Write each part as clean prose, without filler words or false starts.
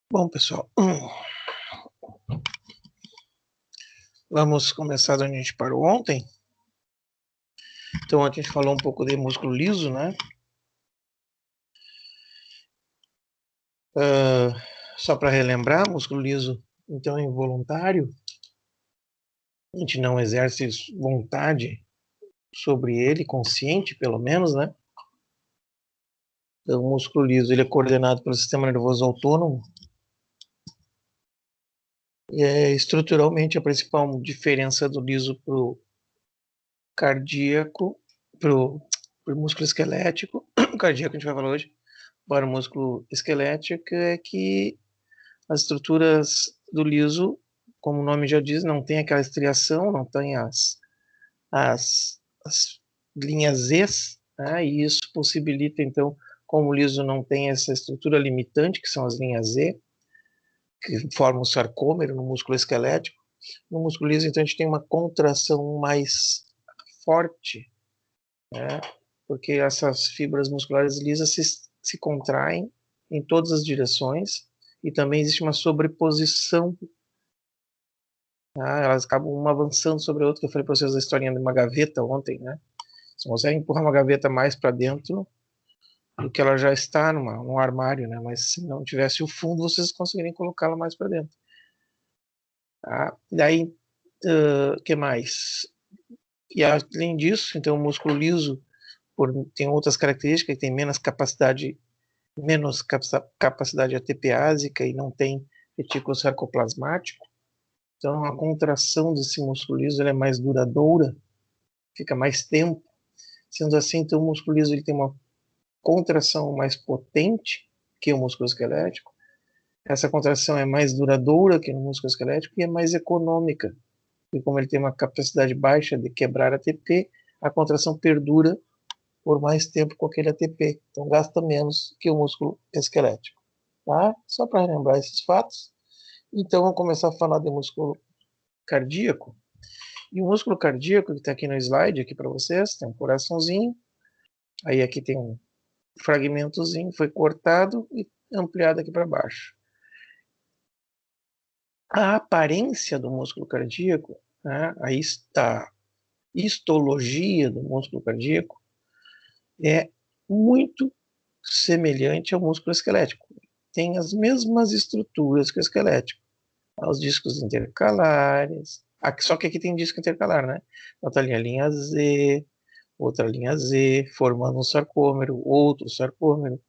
Bom, pessoal, vamos começar de onde a gente parou ontem. Então, ontem a gente falou um pouco de músculo liso, né? Só para relembrar, músculo liso, então, é involuntário. A gente não exerce vontade sobre ele, consciente, pelo menos, né? Então, o músculo liso, ele é coordenado pelo sistema nervoso autônomo. E estruturalmente, a principal diferença do liso para o cardíaco, para o músculo esquelético, o cardíaco a gente vai falar hoje, para o músculo esquelético, é que as estruturas do liso, como o nome já diz, não tem aquela estriação, não tem as linhas Z, né? E isso possibilita, então, como o liso não tem essa estrutura limitante, que são as linhas Z, que formam o sarcômero no músculo esquelético, no músculo liso, então, a gente tem uma contração mais forte, né? Porque essas fibras musculares lisas se contraem em todas as direções e também existe uma sobreposição. Elas acabam uma avançando sobre a outra, que eu falei para vocês a historinha de uma gaveta ontem, né? Você consegue empurrar uma gaveta mais para dentro do que ela já está num armário, né? Mas se não tivesse o fundo, vocês conseguiriam colocá-la mais para dentro. Tá? Daí, que mais? E além disso, então o músculo liso tem outras características, ele tem menos capacidade ATPásica e não tem retículo sarcoplasmático. Então a contração desse músculo liso é mais duradoura, fica mais tempo. Sendo assim, então o músculo liso ele tem uma contração mais potente que o músculo esquelético. Essa contração é mais duradoura que no músculo esquelético e é mais econômica. E como ele tem uma capacidade baixa de quebrar ATP, a contração perdura por mais tempo com aquele ATP. Então gasta menos que o músculo esquelético. Tá? Só para relembrar esses fatos. Então vamos começar a falar de músculo cardíaco. E o músculo cardíaco que está aqui no slide aqui para vocês, tem um coraçãozinho. Aí aqui tem um fragmentozinho, foi cortado e ampliado aqui para baixo. A aparência do músculo cardíaco, né, a histologia do músculo cardíaco é muito semelhante ao músculo esquelético. Tem as mesmas estruturas que o esquelético. Os discos intercalares, só que aqui tem disco intercalar, né? Outra linha Z, outra linha Z, formando um sarcômero, outro sarcômero,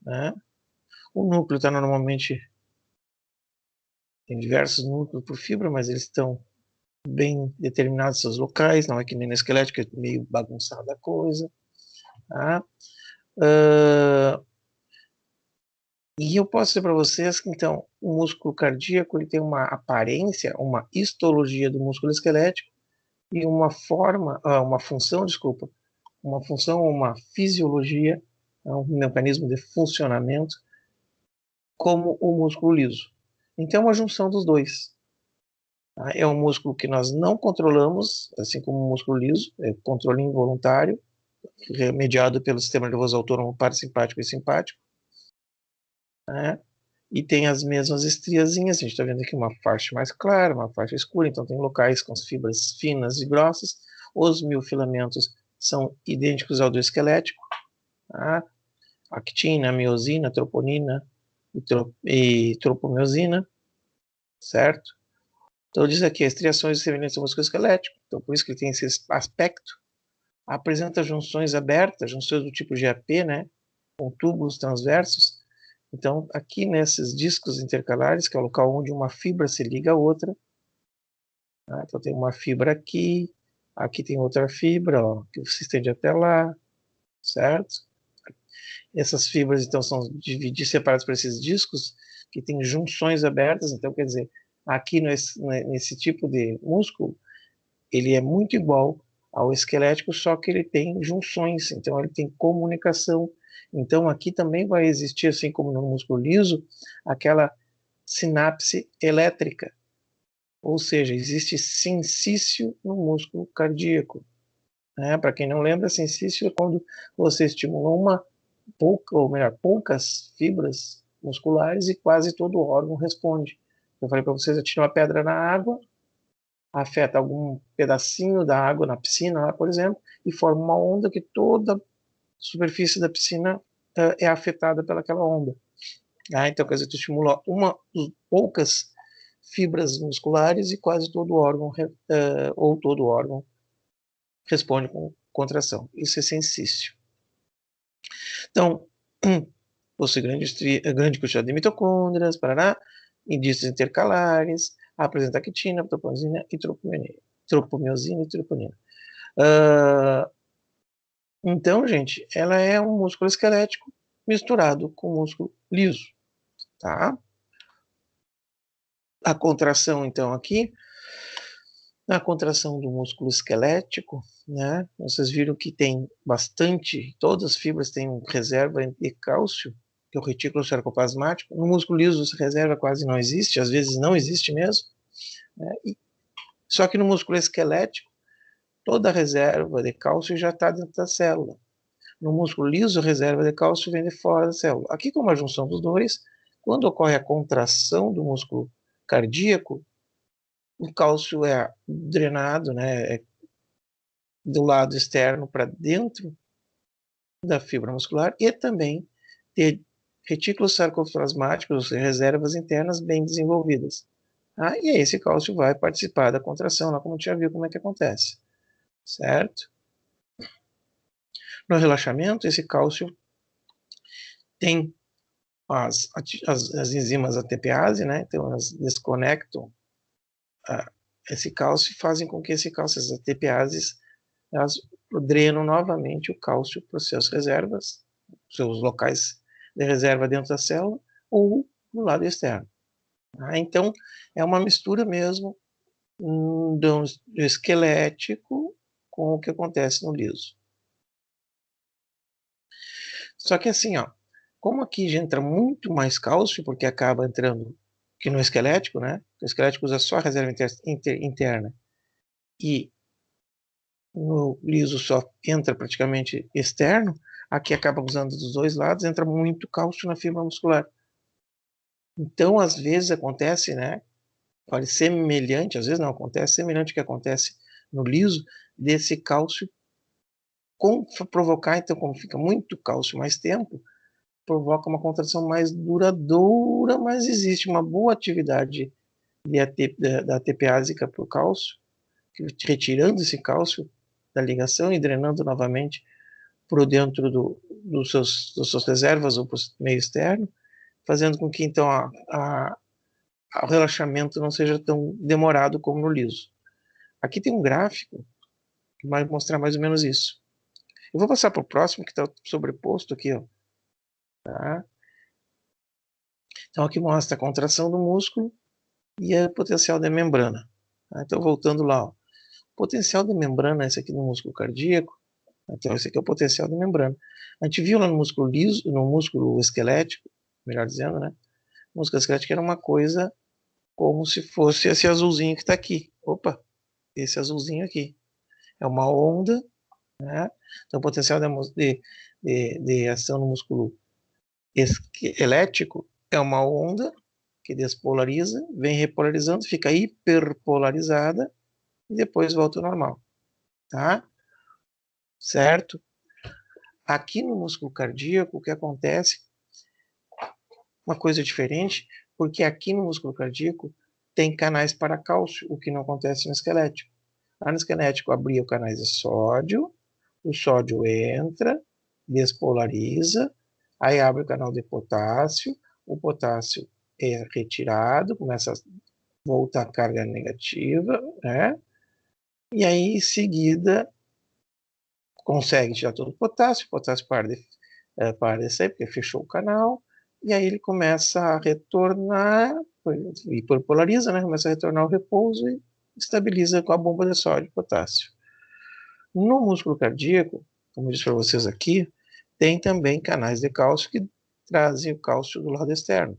né? O núcleo está normalmente, tem diversos núcleos por fibra, mas eles estão bem determinados seus locais, não é que nem no esquelético, é meio bagunçada a coisa. Tá? E eu posso dizer para vocês que, então, o músculo cardíaco ele tem uma aparência, uma histologia do músculo esquelético e uma função, desculpa, uma função, uma fisiologia, um mecanismo de funcionamento como o músculo liso. Então, é uma junção dos dois. Tá? É um músculo que nós não controlamos, assim como o músculo liso, é controle involuntário, mediado pelo sistema nervoso autônomo parasimpático e simpático, né? E tem as mesmas estriazinhas, a gente está vendo aqui uma faixa mais clara, uma faixa escura, então tem locais com as fibras finas e grossas, os miofilamentos são idênticos ao do esquelético, tá? Actina, miosina, troponina e tropomiosina, certo? Então diz aqui, estriações semelhantes ao músculo esquelético, então por isso que ele tem esse aspecto, apresenta junções abertas, junções do tipo GAP, né, com túbulos transversos. Então, aqui nesses discos intercalares, que é o local onde uma fibra se liga à outra, né? Então tem uma fibra aqui, aqui tem outra fibra, ó, que se estende até lá, certo? Essas fibras, então, são divididas, separadas por esses discos, que têm junções abertas, então, quer dizer, aqui nesse tipo de músculo, ele é muito igual ao esquelético, só que ele tem junções, então ele tem comunicação. Então aqui também vai existir, assim como no músculo liso, aquela sinapse elétrica, ou seja, existe sensício no músculo cardíaco. Né? Para quem não lembra, sensício é quando você estimula poucas fibras musculares e quase todo órgão responde. Eu falei para vocês, eu tiro uma pedra na água, afeta algum pedacinho da água na piscina, lá, por exemplo, e forma uma onda que toda a superfície da piscina é afetada pelaquela onda. Então, quer dizer, tu estimula poucas fibras musculares e quase todo órgão, ou todo órgão, responde com contração. Isso é sensício. Então, possui grande quantidade de mitocôndrias, parará, indícios intercalares, apresenta actina, troponina e tropomiosina e troponina. Então, gente, ela é um músculo esquelético misturado com músculo liso, tá? A contração, então, aqui, na contração do músculo esquelético, né, vocês viram que tem bastante, todas as fibras têm reserva de cálcio, que é o retículo sarcoplasmático. No músculo liso, essa reserva quase não existe, às vezes não existe mesmo, né? Só que no músculo esquelético, toda a reserva de cálcio já está dentro da célula. No músculo liso, a reserva de cálcio vem de fora da célula. Aqui, como a junção dos dois, quando ocorre a contração do músculo cardíaco, o cálcio é drenado, né, do lado externo para dentro da fibra muscular e também ter retículos sarcoplasmáticos, reservas internas bem desenvolvidas. E aí esse cálcio vai participar da contração, lá como a gente já viu como é que acontece, certo? No relaxamento, esse cálcio tem as enzimas ATPase, né? Então elas desconectam esse cálcio e fazem com que esse cálcio, as ATPases, elas drenam novamente o cálcio para as suas reservas, seus locais de reserva dentro da célula ou no lado externo. Então, é uma mistura mesmo do esquelético com o que acontece no liso. Só que assim, como aqui já entra muito mais cálcio, porque acaba entrando que no esquelético, né? O esquelético usa só a reserva interna e no liso só entra praticamente externo, aqui acaba usando dos dois lados, entra muito cálcio na fibra muscular. Então, às vezes acontece, né? Olha, semelhante, às vezes não acontece, semelhante ao que acontece no liso, desse cálcio provocar, então, como fica muito cálcio mais tempo, provoca uma contração mais duradoura, mas existe uma boa atividade da ATPásica para o cálcio, retirando esse cálcio da ligação e drenando novamente por dentro das suas reservas ou para o meio externo, fazendo com que, então, o relaxamento não seja tão demorado como no liso. Aqui tem um gráfico que vai mostrar mais ou menos isso. Eu vou passar para o próximo, que está sobreposto aqui, tá? Então, aqui mostra a contração do músculo e o potencial da membrana. Tá? Então, voltando lá, o potencial da membrana, esse aqui no músculo cardíaco. Então, esse aqui é o potencial da membrana. A gente viu lá no músculo liso, no músculo esquelético, melhor dizendo, né? O músculo esquelético era uma coisa como se fosse esse azulzinho que está aqui. Opa, esse azulzinho aqui. É uma onda, né? Então, o potencial de ação no músculo esquelético é uma onda que despolariza, vem repolarizando, fica hiperpolarizada e depois volta ao normal, tá? Certo? Aqui no músculo cardíaco, o que acontece? Uma coisa diferente, porque aqui no músculo cardíaco tem canais para cálcio, o que não acontece no esquelético. Lá no esquelético abria os canais de sódio, o sódio entra, despolariza, aí abre o canal de potássio, o potássio é retirado, começa a voltar a carga negativa, né? E aí, em seguida, consegue tirar todo o potássio para de sair, porque fechou o canal, e aí ele começa a retornar, hiperpolariza, né? Começa a retornar ao repouso e estabiliza com a bomba de sódio e potássio. No músculo cardíaco, como eu disse para vocês aqui, tem também canais de cálcio que trazem o cálcio do lado externo.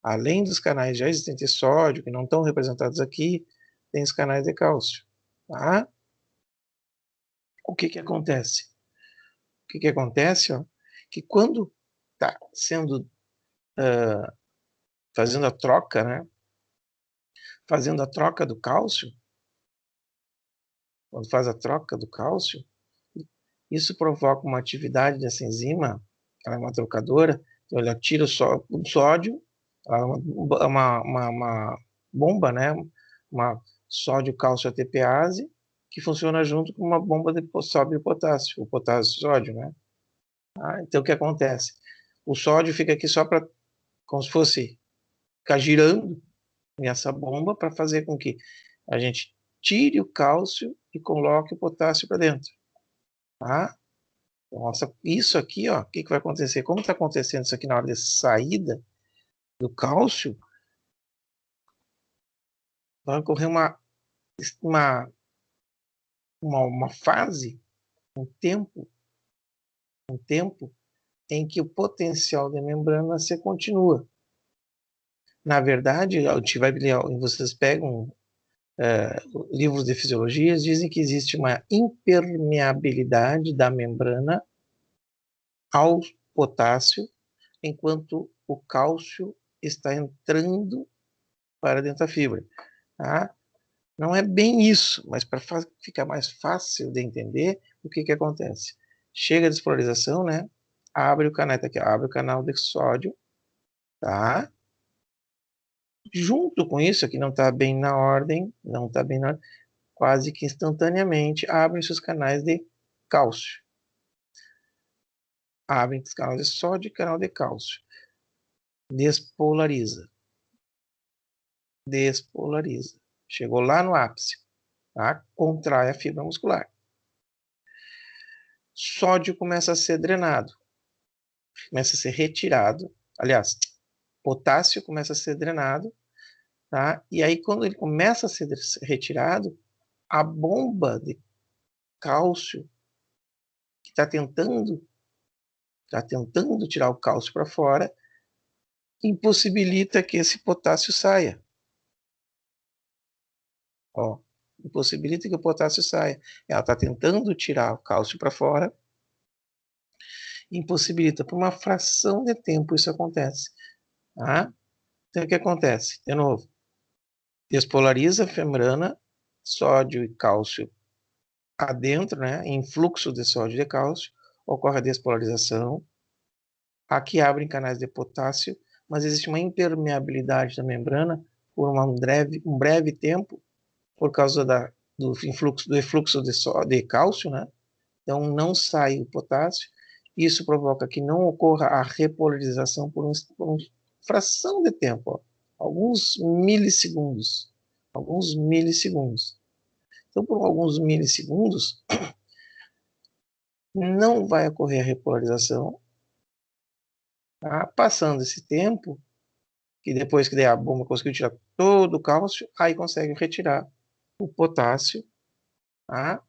Além dos canais já existentes de sódio, que não estão representados aqui, tem os canais de cálcio. Tá? O que acontece? O que acontece? Que quando está sendo fazendo a troca, né? Fazendo a troca do cálcio, quando faz a troca do cálcio, isso provoca uma atividade dessa enzima, ela é uma trocadora, então ela tira o sódio, ela é uma bomba, né? Uma sódio-cálcio ATPase, que funciona junto com uma bomba de sódio e potássio, o potássio-sódio, né? Então o que acontece? O sódio fica aqui só para, como se fosse, ficar girando nessa bomba para fazer com que a gente tire o cálcio e coloque o potássio para dentro, tá? Nossa, isso aqui, ó, o que vai acontecer? Como está acontecendo isso aqui na hora de saída do cálcio, vai ocorrer uma, uma fase, um tempo em que o potencial da membrana se continua. Na verdade, vocês pegam livros de fisiologia, dizem que existe uma impermeabilidade da membrana ao potássio, enquanto o cálcio está entrando para dentro da fibra. Tá? Não é bem isso, mas para ficar mais fácil de entender, o que acontece? Chega a despolarização, né? Abre o canal, aqui, abre o canal de sódio, tá? Junto com isso, aqui não está bem na ordem, quase que instantaneamente abrem-se os canais de cálcio. Abrem os canais de sódio e canal de cálcio. Despolariza. Despolariza. Chegou lá no ápice. Tá? Contrai a fibra muscular. Sódio começa a ser drenado. Começa a ser retirado. Aliás, potássio começa a ser drenado. Tá? E aí, quando ele começa a ser retirado, a bomba de cálcio que está tentando tirar o cálcio para fora, impossibilita que esse potássio saia. Ó, impossibilita que o potássio saia. Ela está tentando tirar o cálcio para fora, impossibilita. Por uma fração de tempo isso acontece. Tá? Então, o que acontece? De novo, despolariza a membrana, sódio e cálcio adentro, né, em fluxo de sódio e de cálcio, ocorre a despolarização. Aqui abrem canais de potássio, mas existe uma impermeabilidade da membrana por um breve tempo, por causa do efluxo de cálcio, né? Então não sai o potássio. Isso provoca que não ocorra a repolarização por uma fração de tempo, ó, alguns milissegundos. Alguns milissegundos. Então, por alguns milissegundos, não vai ocorrer a repolarização. Tá? Passando esse tempo, que depois que der a bomba conseguiu tirar todo o cálcio, aí consegue retirar o potássio, tá?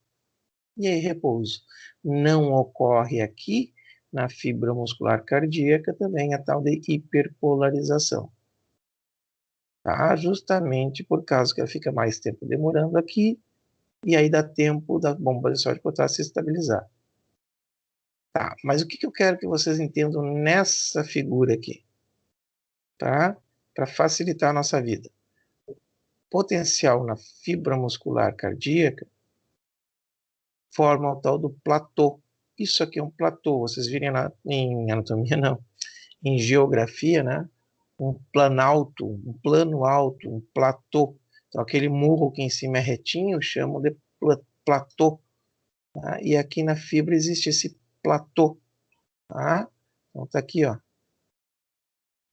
E aí repouso. Não ocorre aqui na fibra muscular cardíaca também a tal de hiperpolarização, tá? Justamente por causa que ela fica mais tempo demorando aqui, e aí dá tempo da bomba de sódio e potássio se estabilizar. Tá, mas o que eu quero que vocês entendam nessa figura aqui, tá? Para facilitar a nossa vida. Potencial na fibra muscular cardíaca forma o tal do platô. Isso aqui é um platô, vocês virem em anatomia, não, em geografia, né? Um planalto, um plano alto, um platô. Então, aquele murro que em cima é retinho, chamam de platô. Tá? E aqui na fibra existe esse platô. Tá? Então, tá aqui, ó.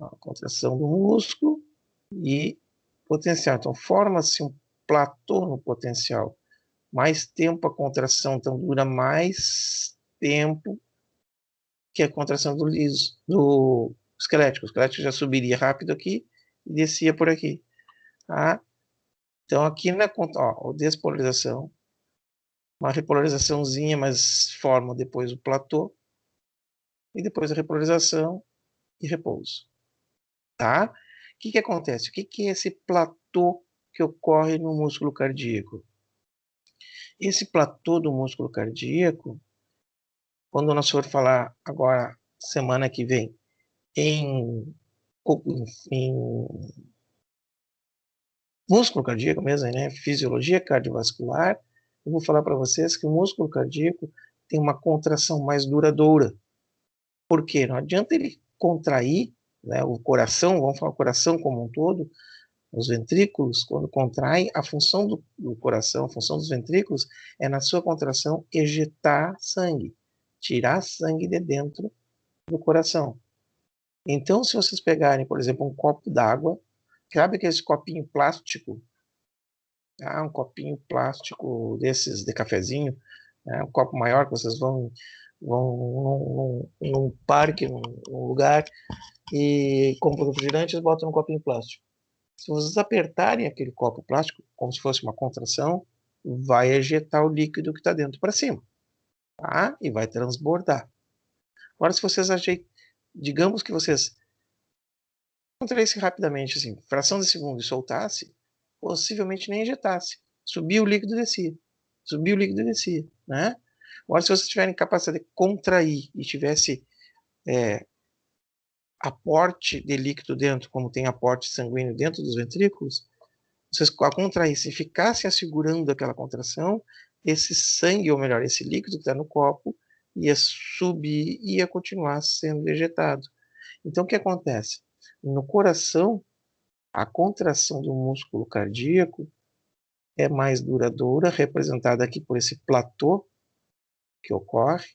A contração do músculo e potencial. Então, forma-se um platô no potencial. Mais tempo a contração, então dura mais tempo que a contração do liso, do esquelético. O esquelético já subiria rápido aqui e descia por aqui. Tá? Então, aqui na despolarização, uma repolarizaçãozinha, mas forma depois o platô, e depois a repolarização e repouso. Tá? O que acontece? O que é esse platô que ocorre no músculo cardíaco? Esse platô do músculo cardíaco, quando nós for falar agora, semana que vem, em em músculo cardíaco mesmo, né? Fisiologia cardiovascular, eu vou falar para vocês que o músculo cardíaco tem uma contração mais duradoura. Por quê? Não adianta ele contrair, né, o coração, vamos falar o coração como um todo, os ventrículos, quando contraem, a função do coração, a função dos ventrículos é, na sua contração, ejetar sangue, tirar sangue de dentro do coração. Então, se vocês pegarem, por exemplo, um copo d'água, sabe aquele copinho plástico? Um copinho plástico desses de cafezinho, né, um copo maior que vocês vão num parque, num lugar, e compram refrigerante e botam num copinho plástico. Se vocês apertarem aquele copo plástico, como se fosse uma contração, vai ejetar o líquido que está dentro para cima, tá? E vai transbordar. Agora, se vocês digamos que vocês contraíssem rapidamente, assim, fração de segundo e soltasse, possivelmente nem ejetasse. Subia o líquido e descia. Subia o líquido e descia, né? Agora, se vocês tiverem capacidade de contrair e tivesse aporte de líquido dentro, como tem aporte sanguíneo dentro dos ventrículos, vocês a contrair, se ficassem assegurando aquela contração, esse sangue, ou melhor, esse líquido que está no copo, ia subir e ia continuar sendo ejetado. Então, o que acontece? No coração, a contração do músculo cardíaco é mais duradoura, representada aqui por esse platô que ocorre,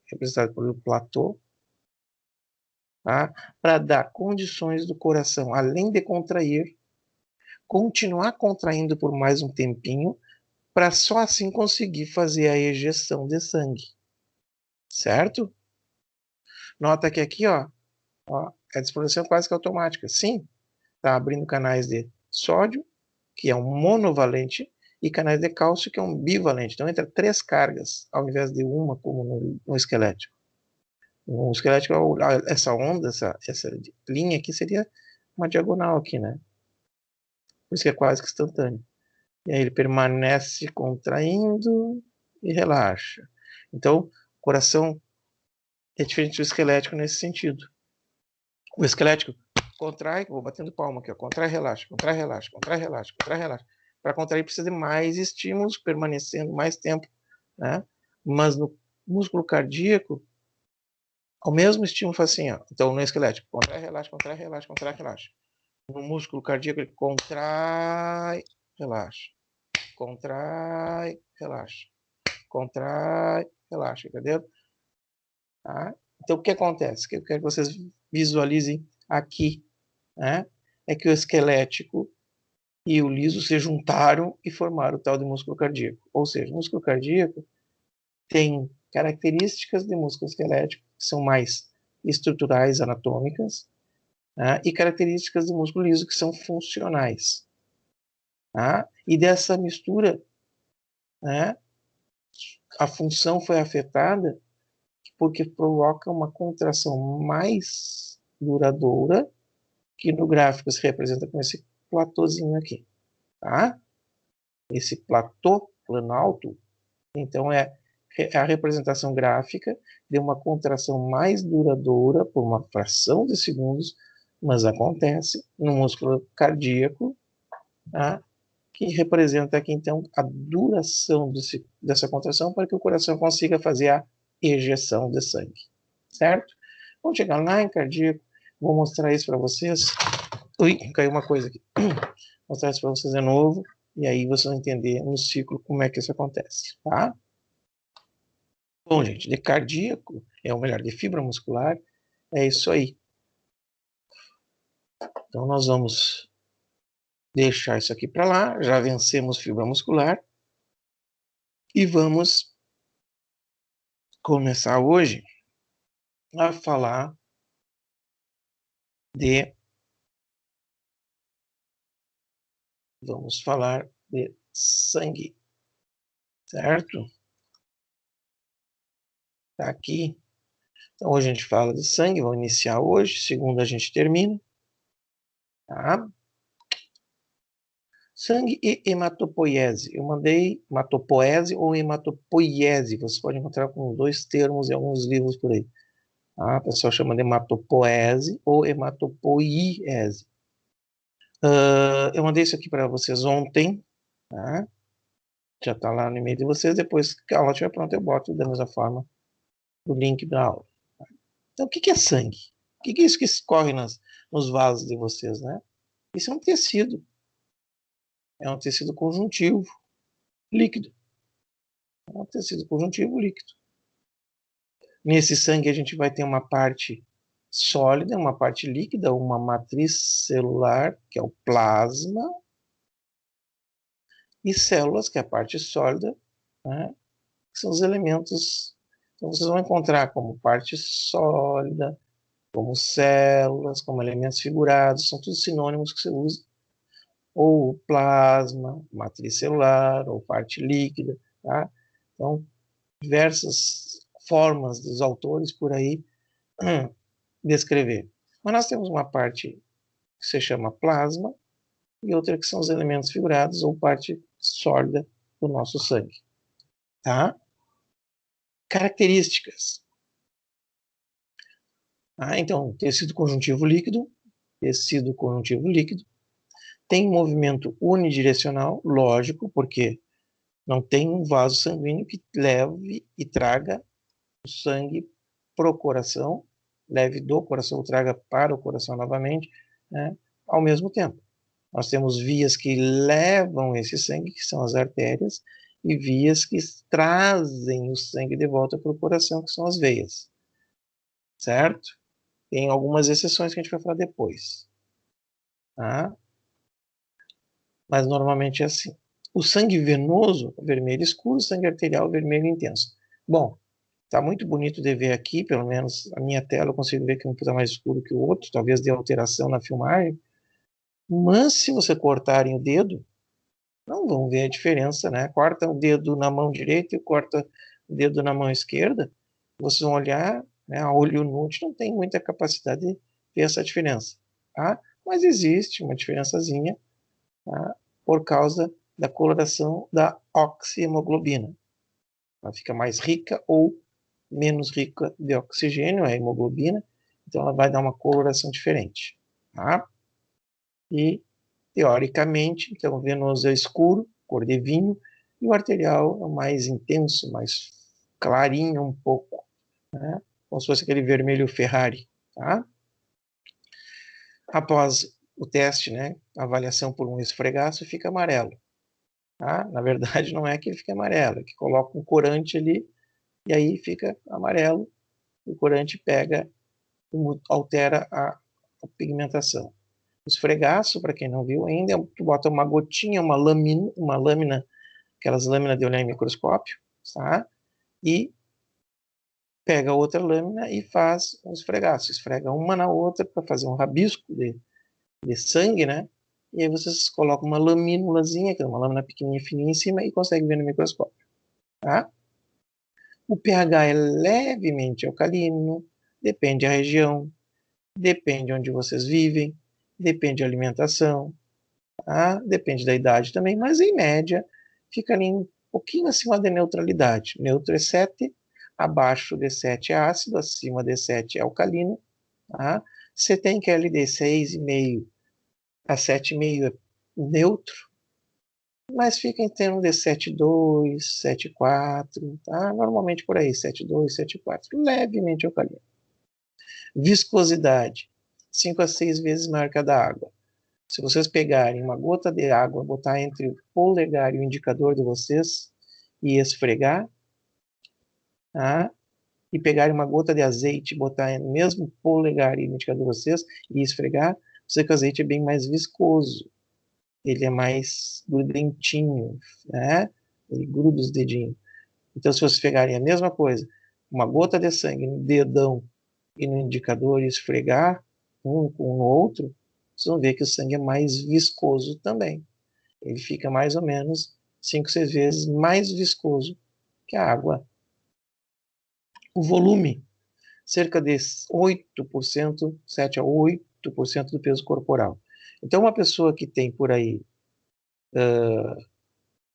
representado pelo platô, tá? Para dar condições do coração, além de contrair, continuar contraindo por mais um tempinho, para só assim conseguir fazer a ejeção de sangue, certo? Nota que aqui, ó, a disposição quase que automática. Sim, está abrindo canais de sódio, que é um monovalente, e canais de cálcio, que é um bivalente. Então, entra 3 cargas, ao invés de uma, como no esquelético. No esquelético, essa onda, essa linha aqui seria uma diagonal aqui, né? Por isso que é quase que instantâneo. E aí ele permanece contraindo e relaxa. Então, o coração é diferente do esquelético nesse sentido. O esquelético contrai, vou batendo palma aqui, ó, contrai, relaxa, contrai, relaxa, contrai, relaxa, contrai, relaxa. Para contrair precisa de mais estímulos, permanecendo mais tempo, né? Mas no músculo cardíaco, ao mesmo estímulo faz assim, ó. Então no esquelético, contrai, relaxa, contrai, relaxa, contrai, relaxa. No músculo cardíaco ele contrai, relaxa, contrai, relaxa, contrai, relaxa, entendeu? Tá? Então o que acontece? O que eu quero que vocês visualizem aqui, né? É que o esquelético e o liso se juntaram e formaram o tal de músculo cardíaco. Ou seja, o músculo cardíaco tem características de músculo esquelético que são mais estruturais, anatômicas, né? E características de músculo liso que são funcionais. Tá? E dessa mistura, né, a função foi afetada porque provoca uma contração mais duradoura, que no gráfico se representa com esse platôzinho aqui. Tá? Esse platô planalto, então é a representação gráfica de uma contração mais duradoura por uma fração de segundos, mas acontece no músculo cardíaco, tá? Que representa aqui então a duração dessa contração para que o coração consiga fazer a ejeção de sangue, certo? Vamos chegar lá em cardíaco, vou mostrar isso para vocês. Ui, caiu uma coisa aqui. Vou mostrar isso para vocês de novo, e aí vocês vão entender no ciclo como é que isso acontece, tá? Bom, gente, de cardíaco, ou melhor, de fibra muscular, é isso aí. Então, nós vamos deixar isso aqui para lá, já vencemos fibra muscular, e vamos começar hoje a falar de... Vamos falar de sangue, certo? Tá aqui. Então, hoje a gente fala de sangue, vamos iniciar hoje, segunda a gente termina, tá? Sangue e hematopoiese. Eu mandei hematopoese ou hematopoiese. Você pode encontrar com 2 termos em alguns livros por aí. A pessoa chama de hematopoese ou hematopoiese. Eu mandei isso aqui para vocês ontem, tá? Já está lá no e-mail de vocês. Depois que a aula estiver pronta, eu boto da mesma forma o link da aula. Então, o que é sangue? O que é isso que escorre nos vasos de vocês, né? Isso é um tecido. É um tecido conjuntivo líquido. É um tecido conjuntivo líquido. Nesse sangue a gente vai ter uma parte sólida, uma parte líquida, uma matriz celular, que é o plasma, e células, que é a parte sólida, né, que são os elementos. Então vocês vão encontrar como parte sólida, como células, como elementos figurados, são todos sinônimos que você usa, ou plasma, matriz celular, ou parte líquida, tá? Então, diversas formas dos autores por aí descrever. Mas nós temos uma parte que se chama plasma e outra que são os elementos figurados ou parte sólida do nosso sangue. Tá? Características. Então, tecido conjuntivo líquido tem movimento unidirecional, lógico, porque não tem um vaso sanguíneo que leve e traga o sangue para o coração, leve do coração, traga para o coração novamente, né, ao mesmo tempo. Nós temos vias que levam esse sangue, que são as artérias, e vias que trazem o sangue de volta para o coração, que são as veias. Certo? Tem algumas exceções que a gente vai falar depois. Tá? Mas normalmente é assim. O sangue venoso, vermelho escuro, o sangue arterial, vermelho intenso. Bom, está muito bonito de ver aqui, pelo menos a minha tela eu consigo ver que um está mais escuro que o outro, talvez dê alteração na filmagem. Mas se você cortarem o dedo, não vão ver a diferença, né? Corta o dedo na mão direita e corta o dedo na mão esquerda, vocês vão olhar, né, a olho nu, a gente não tem muita capacidade de ver essa diferença, tá? Mas existe uma diferençazinha, tá? Por causa da coloração da oxihemoglobina. Ela fica mais rica ou menos rica de oxigênio, a hemoglobina, então ela vai dar uma coloração diferente, tá? E, teoricamente, então, o venoso é escuro, cor de vinho, e o arterial é mais intenso, mais clarinho um pouco, né? Como se fosse aquele vermelho Ferrari, tá? Após o teste, né, a avaliação por um esfregaço, fica amarelo, tá? Na verdade, não é que ele fica amarelo, é que coloca um corante ali, e aí fica amarelo, o corante pega, altera a pigmentação. O esfregaço, para quem não viu ainda, tu bota uma gotinha, uma lâmina, aquelas lâminas de olhar em microscópio, tá? E pega outra lâmina e faz um esfregaço. Esfrega uma na outra para fazer um rabisco de sangue, né? E aí vocês colocam uma lamínulazinha, que é uma lâmina pequenininha, fininha em cima, e conseguem ver no microscópio, tá? O pH é levemente alcalino, depende da região, depende de onde vocês vivem, depende da alimentação, tá? Depende da idade também, mas em média fica ali um pouquinho acima da neutralidade. Neutro é 7, abaixo de 7 é ácido, acima de 7 é alcalino. Tá? Você tem que ali de 6,5 a 7,5 é neutro, mas fica em torno de 7,2, 7,4, tá? Normalmente por aí, 7,2, 7,4, levemente alcalino. Viscosidade, 5 a 6 vezes maior que a da água. Se vocês pegarem uma gota de água, botar entre o polegar e o indicador de vocês e esfregar, tá? E pegarem uma gota de azeite, botar no mesmo polegar e indicador de vocês e esfregar, você que o azeite é bem mais viscoso, ele é mais grudentinho, né? Ele gruda os dedinhos. Então, se vocês pegarem a mesma coisa, uma gota de sangue no dedão e no indicador e esfregar um com o outro, vocês vão ver que o sangue é mais viscoso também. Ele fica mais ou menos 5, 6 vezes mais viscoso que a água. O volume, cerca de 8%, 7 a 8% do peso corporal. Então, uma pessoa que tem por aí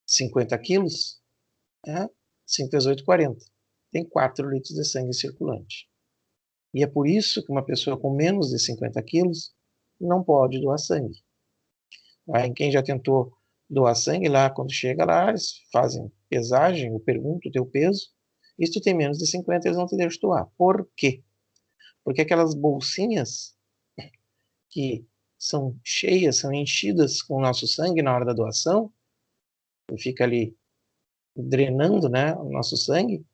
50 quilos, 5 vezes 8, 40. Tem 4 litros de sangue circulante. E é por isso que uma pessoa com menos de 50 quilos não pode doar sangue. Aí, quem já tentou doar sangue lá, quando chega lá, eles fazem pesagem, eu pergunto o teu peso, e se tu tem menos de 50, eles não te deixam doar. Por quê? Porque aquelas bolsinhas que são cheias, são enchidas com o nosso sangue na hora da doação, e fica ali drenando, né, o nosso sangue,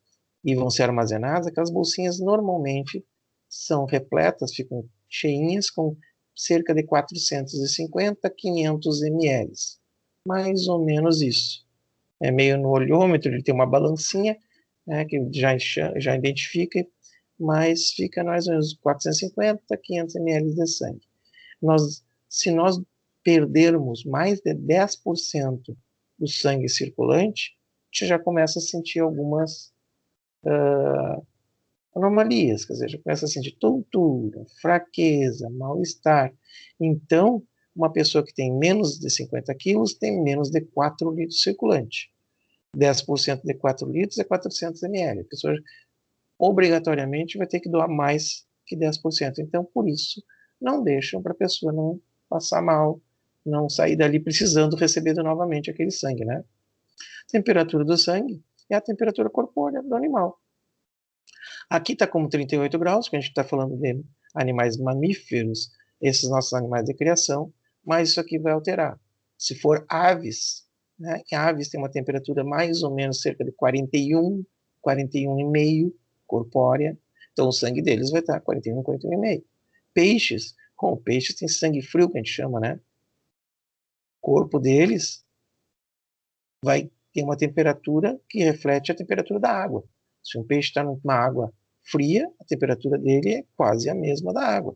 e vão ser armazenadas, aquelas bolsinhas normalmente são repletas, ficam cheinhas com cerca de 450, 500 ml. Mais ou menos isso. É meio no olhômetro, ele tem uma balancinha, né, que já identifica, mas fica mais ou menos 450, 500 ml de sangue. Se nós perdermos mais de 10% do sangue circulante, a gente já começa a sentir algumas anomalias, quer dizer, já começa a sentir tontura, fraqueza, mal-estar. Então, uma pessoa que tem menos de 50 quilos tem menos de 4 litros circulante. 10% de 4 litros é 400 ml. A pessoa obrigatoriamente vai ter que doar mais que 10%. Então, por isso, não deixam para a pessoa não passar mal, não sair dali precisando receber novamente aquele sangue, né? A temperatura do sangue é a temperatura corpórea do animal. Aqui está como 38 graus, porque a gente está falando de animais mamíferos, esses nossos animais de criação, mas isso aqui vai alterar. Se for aves, né, aves tem uma temperatura mais ou menos cerca de 41, 41,5 corpórea, então o sangue deles vai estar 41, 41,5. Peixes, peixes tem sangue frio, que a gente chama, né? O corpo deles vai ter uma temperatura que reflete a temperatura da água. Se um peixe está numa água fria, a temperatura dele é quase a mesma da água.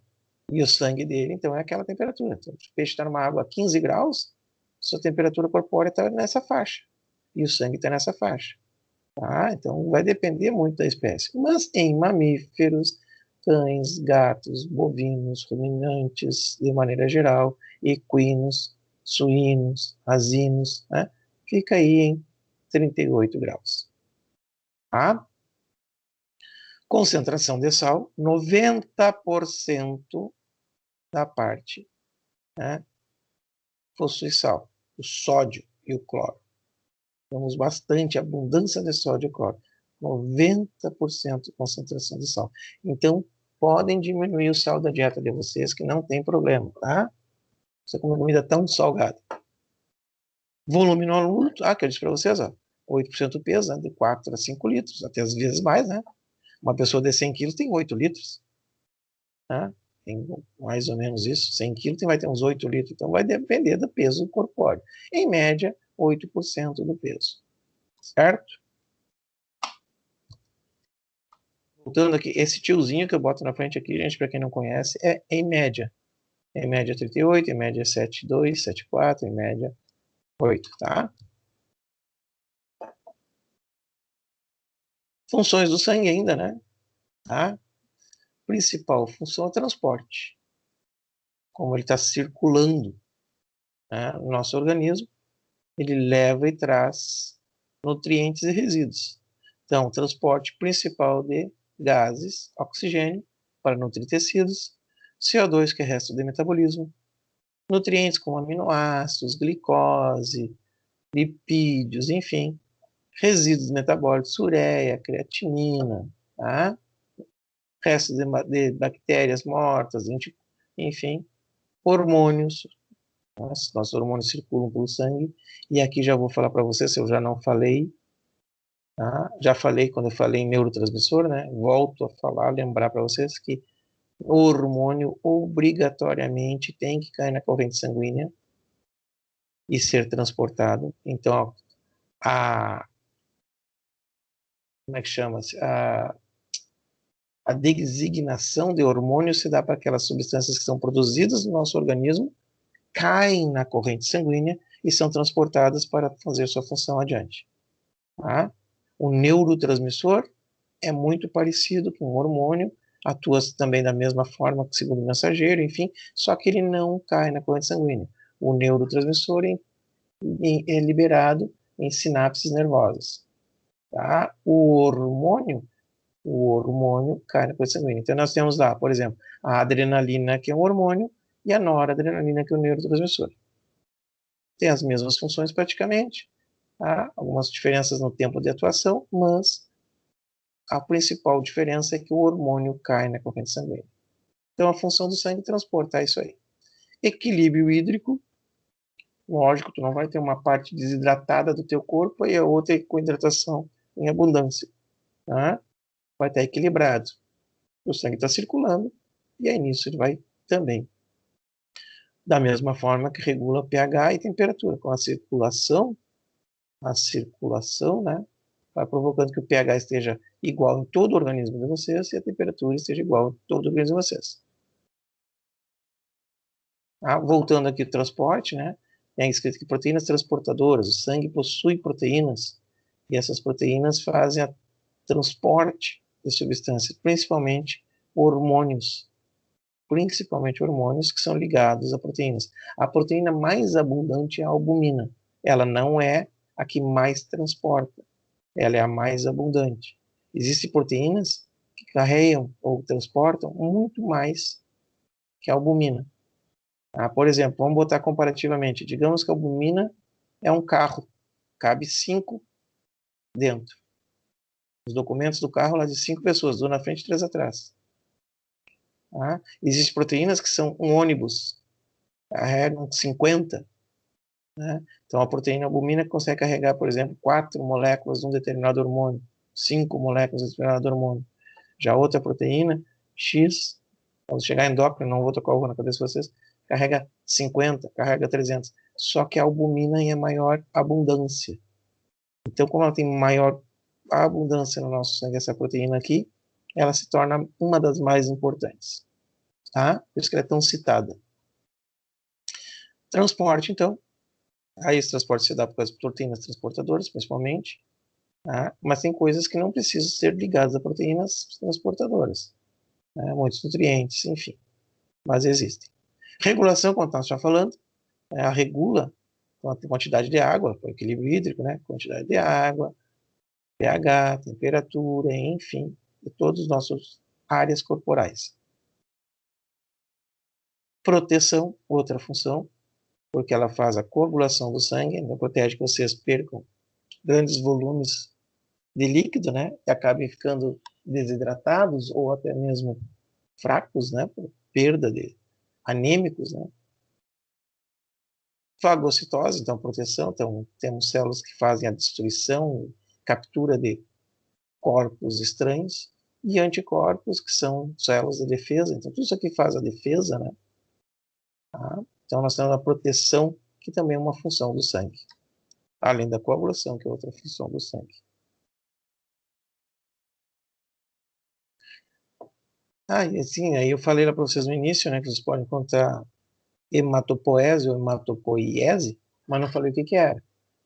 E o sangue dele, então, é aquela temperatura. Então, se o peixe está numa água a 15 graus, sua temperatura corpórea está nessa faixa. E o sangue está nessa faixa. Tá? Então, vai depender muito da espécie. Mas em mamíferos, cães, gatos, bovinos, ruminantes, de maneira geral, equinos, suínos, azinos, né? Fica aí em 38 graus. Tá? Concentração de sal, 90% da parte, né, possui sal, o sódio e o cloro. Temos bastante abundância de sódio e cloro. 90% de concentração de sal. Então, podem diminuir o sal da dieta de vocês, que não tem problema, tá? Você come comida tão salgada. Volume no aluno, que eu disse para vocês, 8% do peso, né, de 4 a 5 litros, até às vezes mais, né? Uma pessoa de 100 quilos tem 8 litros. Tá? Tem mais ou menos isso. 100 quilos vai ter uns 8 litros. Então, vai depender do peso corpóreo. Em média, 8% do peso. Certo? Voltando aqui, esse tiozinho que eu boto na frente aqui, gente, para quem não conhece, é em média. Em média 38, em média 7,2, 7,4, em média 8, tá? Funções do sangue ainda, né? Tá? Principal função é o transporte. Como ele está circulando, né, no nosso organismo, ele leva e traz nutrientes e resíduos. Então, transporte principal de gases, oxigênio, para nutrir tecidos, CO2, que é resto de metabolismo, nutrientes como aminoácidos, glicose, lipídios, enfim, resíduos metabólicos, ureia, creatinina, tá? Restos de bactérias mortas, enfim, hormônios. Nossos hormônios circulam pelo sangue. E aqui já vou falar para você, se eu já não falei, tá? Já falei quando eu falei em neurotransmissor, né? Volto a falar, lembrar para vocês que o hormônio obrigatoriamente tem que cair na corrente sanguínea e ser transportado. Então, como é que chama-se? A designação de hormônio se dá para aquelas substâncias que são produzidas no nosso organismo, caem na corrente sanguínea e são transportadas para fazer sua função adiante. Tá? O neurotransmissor é muito parecido com o hormônio, atua também da mesma forma que o segundo mensageiro, enfim, só que ele não cai na corrente sanguínea. O neurotransmissor é liberado em sinapses nervosas. Tá? O hormônio o hormônio cai na corrente sanguínea. Então, nós temos lá, por exemplo, a adrenalina, que é um hormônio, e a noradrenalina, que é um neurotransmissor. Tem as mesmas funções praticamente, há algumas diferenças no tempo de atuação, mas a principal diferença é que o hormônio cai na corrente sanguínea. Então, a função do sangue é transportar isso aí. Equilíbrio hídrico, lógico, tu não vai ter uma parte desidratada do teu corpo e a outra com hidratação em abundância. Tá? Vai estar equilibrado. O sangue está circulando e aí nisso ele vai também. Da mesma forma que regula pH e temperatura. Com a circulação, né, vai provocando que o pH esteja igual em todo o organismo de vocês e a temperatura esteja igual em todo o organismo de vocês. Voltando aqui ao transporte, né? É escrito que proteínas transportadoras, o sangue possui proteínas, e essas proteínas fazem o transporte de substâncias, principalmente hormônios, que são ligados a proteínas. A proteína mais abundante é a albumina. Ela não é a que mais transporta, ela é a mais abundante. Existem proteínas que carregam ou transportam muito mais que a albumina. Por exemplo, vamos botar comparativamente. Digamos que a albumina é um carro, cabe 5 dentro. Os documentos do carro lá de 5 pessoas, 2 na frente e 3 atrás. Existem proteínas que são um ônibus, carregam 50. Né? Então, a proteína albumina consegue carregar, por exemplo, 4 moléculas de um determinado hormônio, 5 moléculas de um determinado hormônio. Já outra proteína, X, quando chegar em endócrino, não vou tocar o na cabeça de vocês, carrega 50, carrega 300. Só que a albumina é maior abundância. Então, como ela tem maior abundância no nosso sangue, essa proteína aqui, ela se torna uma das mais importantes. Tá? Por isso que ela é tão citada. Transporte, então. Aí esse transporte se dá por causa das proteínas transportadoras, principalmente. Tá? Mas tem coisas que não precisam ser ligadas a proteínas transportadoras. Né? Muitos nutrientes, enfim. Mas existem. Regulação, como nós já falando, a regula a quantidade de água, o equilíbrio hídrico, né? Quantidade de água, pH, temperatura, enfim, de todas as nossas áreas corporais. Proteção, outra função, porque ela faz a coagulação do sangue, ela protege que vocês percam grandes volumes de líquido, né? E acabem ficando desidratados ou até mesmo fracos, né? Por perda de anêmicos, né? Fagocitose, então proteção, então temos células que fazem a destruição, captura de corpos estranhos, e anticorpos, que são células de defesa. Então tudo isso aqui faz a defesa, né? Então nós temos a proteção, que também é uma função do sangue, além da coagulação, que é outra função do sangue. E assim, aí eu falei lá para vocês no início, né, que vocês podem encontrar hematopoese ou hematopoiese, mas não falei o que era,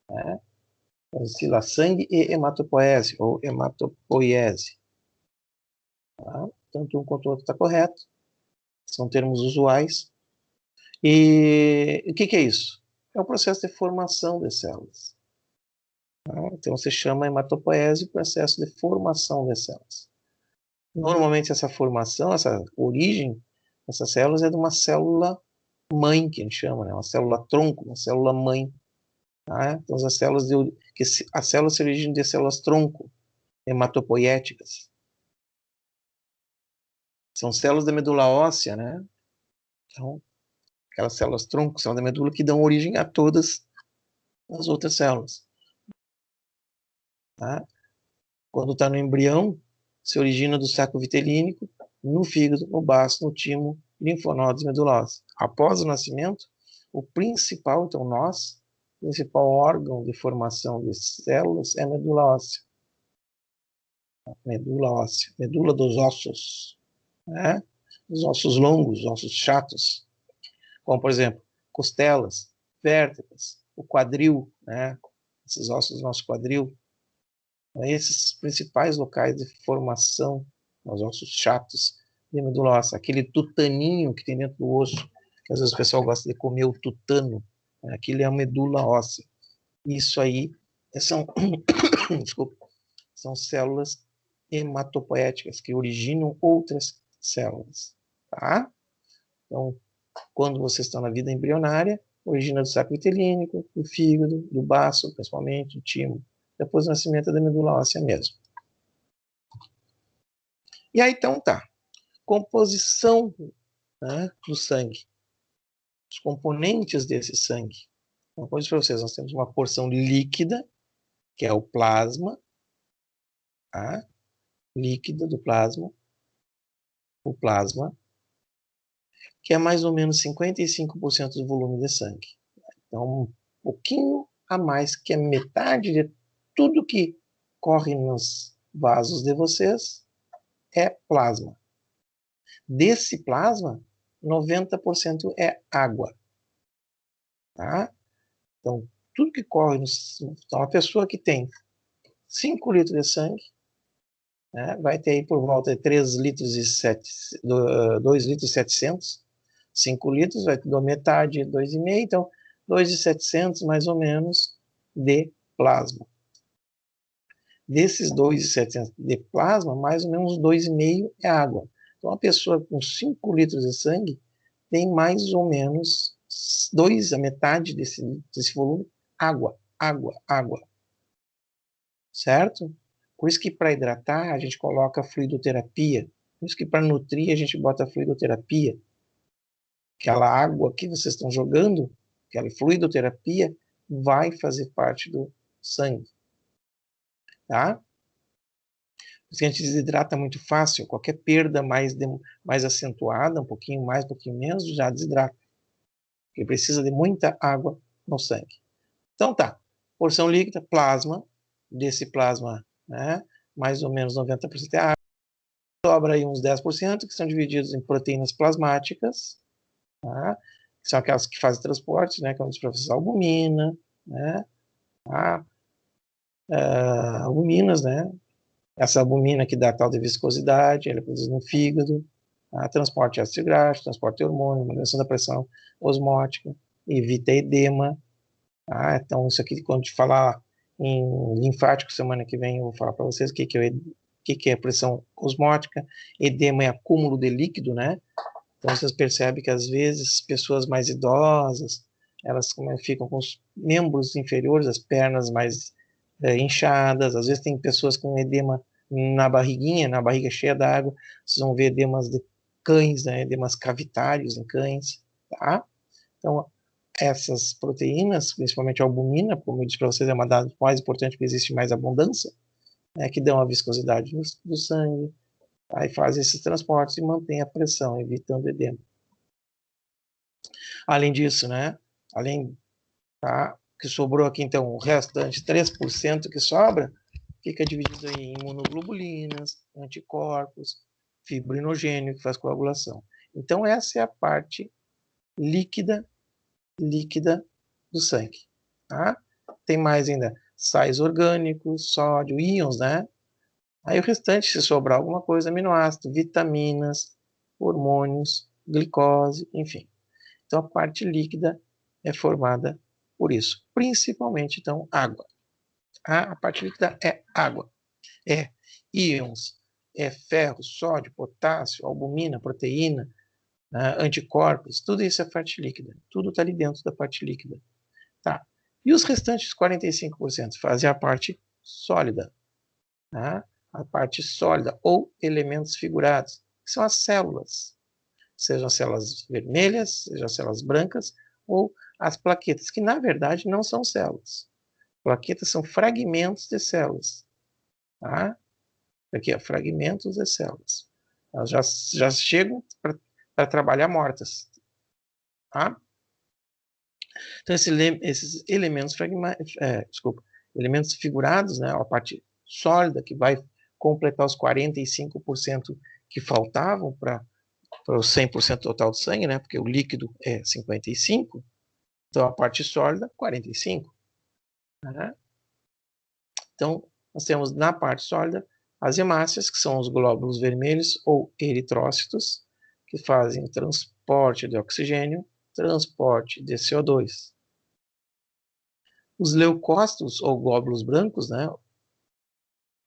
né? Oscila sangue e hematopoese ou hematopoiese. Tanto um quanto o outro está correto. São termos usuais. E o que é isso? É o processo de formação de células. Então se chama hematopoese processo de formação de células. Normalmente essa formação, essa origem dessas células é de uma célula mãe, que a gente chama, né? Uma célula tronco, uma célula mãe. Então as células se originam de células tronco, hematopoéticas. São células da medula óssea, né? Então, aquelas células tronco, células da medula, que dão origem a todas as outras células. Quando está no embrião, se origina do saco vitelínico, no fígado, no baço, no timo, linfonodos e medula óssea. Após o nascimento, o principal órgão de formação de células é a medula óssea. Medula dos ossos, né? Os ossos longos, ossos chatos, como por exemplo, costelas, vértebras, o quadril, né? Esses ossos do nosso quadril. Esses principais locais de formação, os ossos chatos de medula óssea, aquele tutaninho que tem dentro do osso, que às vezes o pessoal gosta de comer o tutano, aquilo é a medula óssea. Isso aí são, desculpa, são células hematopoéticas, que originam outras células, tá? Então, quando vocês estão na vida embrionária, origina do saco vitelínico, do fígado, do baço, principalmente, do timo. Depois do nascimento da medula óssea mesmo. E aí, então, tá. Composição, né, do sangue. Os componentes desse sangue. Então, como eu disse para vocês, nós temos uma porção líquida, que é o plasma, tá? Líquida do plasma, o plasma, que é mais ou menos 55% do volume de sangue. Então, um pouquinho a mais que a metade de tudo que corre nos vasos de vocês é plasma. Desse plasma, 90% é água. Tá? Então, tudo que corre nos... Então, a pessoa que tem 5 litros de sangue, né, vai ter aí por volta de 3 litros e 2 litros e 700. 5 litros vai ter metade, 2,5, então 2,700 mais ou menos de plasma. Desses 2,700 de plasma, mais ou menos 2,5 é água. Então, uma pessoa com 5 litros de sangue tem mais ou menos a metade desse volume, água, água, água. Certo? Por isso que para hidratar a gente coloca fluidoterapia. Por isso que para nutrir a gente bota fluidoterapia. Aquela água que vocês estão jogando, aquela fluidoterapia, vai fazer parte do sangue. Tá? Por isso que a gente desidrata muito fácil. Qualquer perda mais acentuada, um pouquinho mais, um pouquinho menos, já desidrata. Porque precisa de muita água no sangue. Então tá, porção líquida, plasma. Desse plasma, né, mais ou menos 90% é água. Sobra aí uns 10% que são divididos em proteínas plasmáticas, tá? Que são aquelas que fazem transporte, né, como diz o professor, albumina, né, tá? Albuminas, né, essa albumina que dá tal de viscosidade, ela é produzida no fígado, tá? Transporte ácido graxo, transporte de hormônio, manutenção da pressão osmótica, evita edema, tá? Então isso aqui, quando a gente falar em linfático, semana que vem eu vou falar para vocês o que é pressão osmótica. Edema é acúmulo de líquido, né? Então vocês percebem que às vezes pessoas mais idosas, elas ficam com os membros inferiores, as pernas mais inchadas, às vezes tem pessoas com edema na barriguinha, na barriga cheia d'água, vocês vão ver edemas de cães, né? Edemas cavitários em cães, tá? Então, essas proteínas, principalmente a albumina, como eu disse para vocês, é uma das mais importantes, porque existe mais abundância, né, que dão a viscosidade do sangue, aí faz esses transportes e mantém a pressão, evitando edema. Além disso, né, tá, que sobrou aqui, então, o restante, 3% que sobra, fica dividido em imunoglobulinas, anticorpos, fibrinogênio, que faz coagulação. Então, essa é a parte líquida do sangue. Tá? Tem mais ainda sais orgânicos, sódio, íons, né? Aí o restante, se sobrar alguma coisa, aminoácido, vitaminas, hormônios, glicose, enfim. Então a parte líquida é formada por isso. Principalmente, então, água. A parte líquida é água. É íons, é ferro, sódio, potássio, albumina, proteína, anticorpos, tudo isso é parte líquida. Tudo está ali dentro da parte líquida. Tá. E os restantes 45% fazem a parte sólida. Tá? A parte sólida, ou elementos figurados, que são as células. Sejam células vermelhas, sejam células brancas, ou as plaquetas, que na verdade não são células. Plaquetas são fragmentos de células. Tá? Aqui, ó, fragmentos de células. Elas já chegam para trabalhar mortas. Tá? Então, esses elementos elementos figurados, né, a parte sólida que vai completar os 45% que faltavam para os 100% total do sangue, né, porque o líquido é 55%, então a parte sólida, 45%. Né? Então, nós temos na parte sólida as hemácias, que são os glóbulos vermelhos ou eritrócitos, que fazem transporte de oxigênio, transporte de CO2. Os leucócitos, ou glóbulos brancos, né,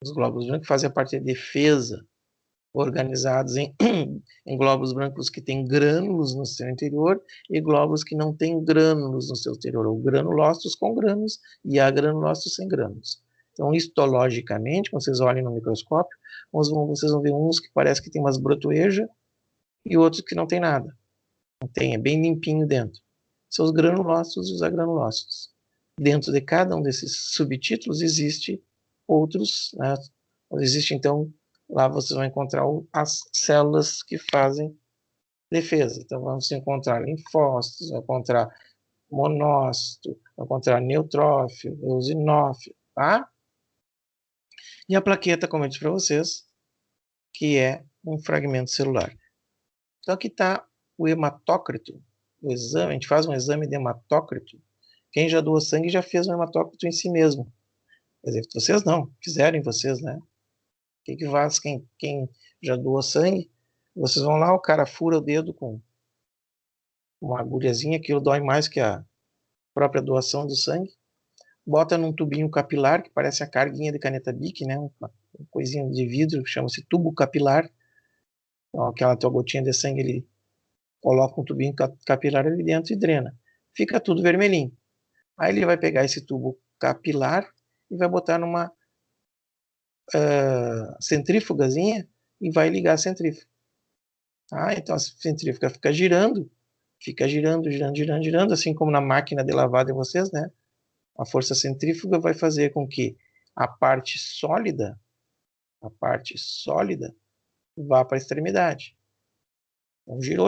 Os glóbulos brancos fazem a parte da defesa, organizados em, em glóbulos brancos que têm grânulos no seu interior e glóbulos que não têm grânulos no seu interior, ou granulócitos com grânulos e agranulócitos sem grânulos. Então, histologicamente, quando vocês olhem no microscópio, vocês vão ver uns que parece que tem umas brotoejas e outros que não tem nada. Não tem, é bem limpinho dentro. São os granulócitos e os agranulócitos. Dentro de cada um desses subtítulos existe outros, né? Existe, então, lá vocês vão encontrar as células que fazem defesa. Então, vamos encontrar linfócitos, vão encontrar monócito, vão encontrar neutrófilo, eosinófilo, tá? E a plaqueta, como eu disse para vocês, que é um fragmento celular. Então, aqui está o hematócrito, o exame, a gente faz um exame de hematócrito. Quem já doou sangue já fez um hematócrito em si mesmo. Quer dizer, vocês não, fizeram em vocês, né? O que faz quem já doou sangue? Vocês vão lá, o cara fura o dedo com uma agulhazinha, aquilo dói mais que a própria doação do sangue. Bota num tubinho capilar, que parece a carguinha de caneta Bic, né? Uma coisinha de vidro, chama-se tubo capilar. Então, aquela tua gotinha de sangue, ele coloca um tubinho capilar ali dentro e drena. Fica tudo vermelhinho. Aí ele vai pegar esse tubo capilar e vai botar numa centrífugazinha e vai ligar a centrífuga. Então a centrífuga fica girando, girando, assim como na máquina de lavar de vocês, né? A força centrífuga vai fazer com que a parte sólida vá para a extremidade. Então, girou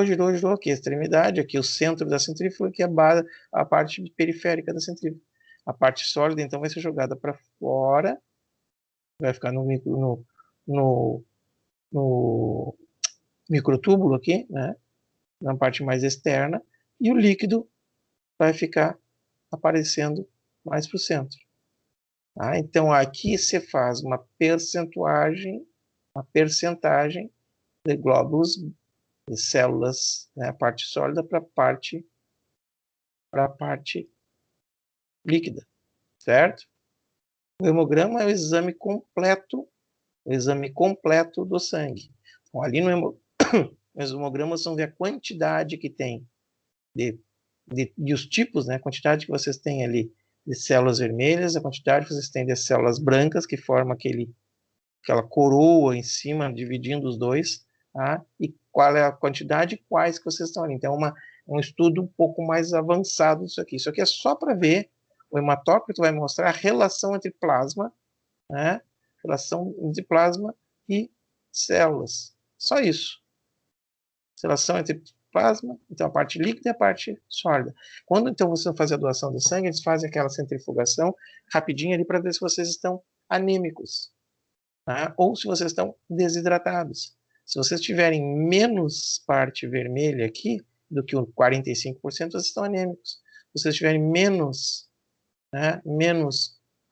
aqui a extremidade, aqui o centro da centrífuga, aqui a parte periférica da centrífuga. A parte sólida, então, vai ser jogada para fora, vai ficar no microtúbulo aqui, né? Na parte mais externa, e o líquido vai ficar aparecendo mais para o centro. Então, aqui você faz uma percentagem de glóbulos, de células, né, a parte sólida para a parte líquida, certo? O hemograma é o exame completo do sangue. Então, ali no hemograma, vocês vão ver a quantidade que tem e os tipos, né, a quantidade que vocês têm ali de células vermelhas, a quantidade que vocês têm de células brancas, que formam aquela coroa em cima, dividindo os dois, tá? E qual é a quantidade e quais que vocês estão ali. Então, um estudo um pouco mais avançado disso aqui. Isso aqui é só para ver, o hematócrito vai mostrar a relação entre plasma, né? Relação entre plasma e células. Só isso. Relação entre plasma, então a parte líquida e a parte sólida. Quando então você vai fazer a doação do sangue, eles fazem aquela centrifugação rapidinho ali para ver se vocês estão anêmicos, tá? Ou se vocês estão desidratados. Se vocês tiverem menos parte vermelha aqui do que o 45%, vocês estão anêmicos. Se vocês tiverem menos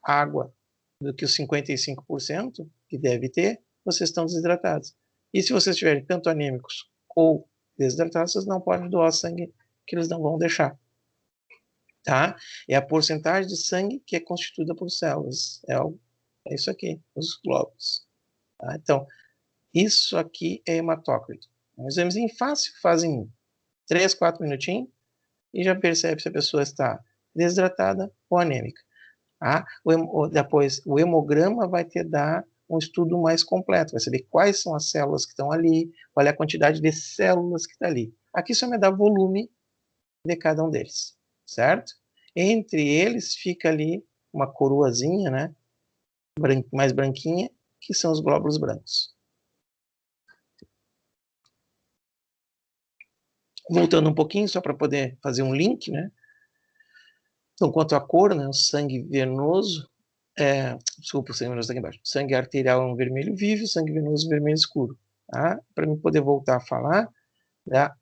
água do que os 55% que deve ter, vocês estão desidratados. E se vocês estiverem tanto anêmicos ou desidratados, vocês não podem doar sangue, que eles não vão deixar. Tá? É a porcentagem de sangue que é constituída por células. É isso aqui, os glóbulos. Tá? Então, isso aqui é hematócrito. Um examezinho fácil, fazem 3, 4 minutinhos e já percebe se a pessoa está desidratada ou anêmica. Tá? Depois, o hemograma vai te dar um estudo mais completo, vai saber quais são as células que estão ali, qual é a quantidade de células que está ali. Aqui só me dá volume de cada um deles, certo? Entre eles fica ali uma coroazinha, né, mais branquinha, que são os glóbulos brancos. Voltando um pouquinho, só para poder fazer um link, né? Então, quanto à cor, né, o sangue venoso, desculpa, o sangue venoso está aqui embaixo. Sangue arterial é um vermelho vivo, sangue venoso vermelho escuro. Tá? Para mim poder voltar a falar da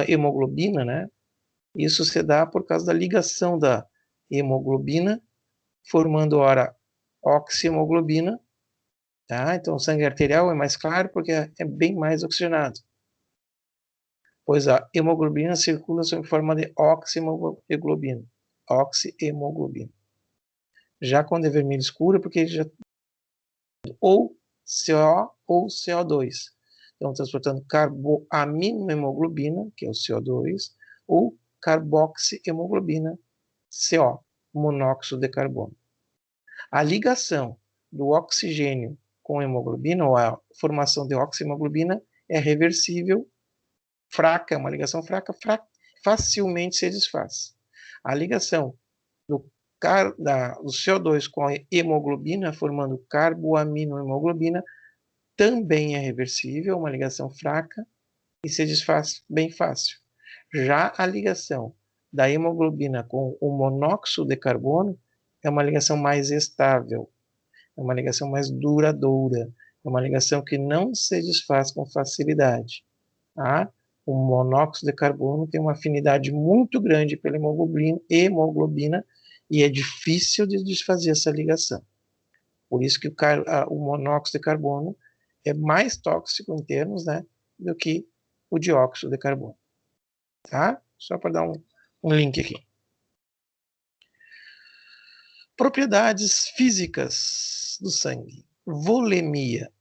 hemoglobina, né? Isso se dá por causa da ligação da hemoglobina, formando, ora, oxihemoglobina. Tá? Então, o sangue arterial é mais claro porque é bem mais oxigenado. Pois a hemoglobina circula sob forma de oxihemoglobina. Já quando é vermelho escuro, porque já ou CO ou CO2. Então, transportando carboaminohemoglobina, que é o CO2, ou carboxihemoglobina, CO, monóxido de carbono. A ligação do oxigênio com hemoglobina, ou a formação de oxihemoglobina, é reversível, fraca, é uma ligação fraca, facilmente se desfaz. A ligação do CO2 com a hemoglobina, formando carboaminohemoglobina, também é reversível, uma ligação fraca, e se desfaz bem fácil. Já a ligação da hemoglobina com o monóxido de carbono é uma ligação mais estável, é uma ligação mais duradoura, é uma ligação que não se desfaz com facilidade. Tá? O monóxido de carbono tem uma afinidade muito grande pela hemoglobina e é difícil de desfazer essa ligação. Por isso que o monóxido de carbono é mais tóxico em termos, né, do que o dióxido de carbono. Tá? Só para dar um link aqui. Propriedades físicas do sangue. Volemia.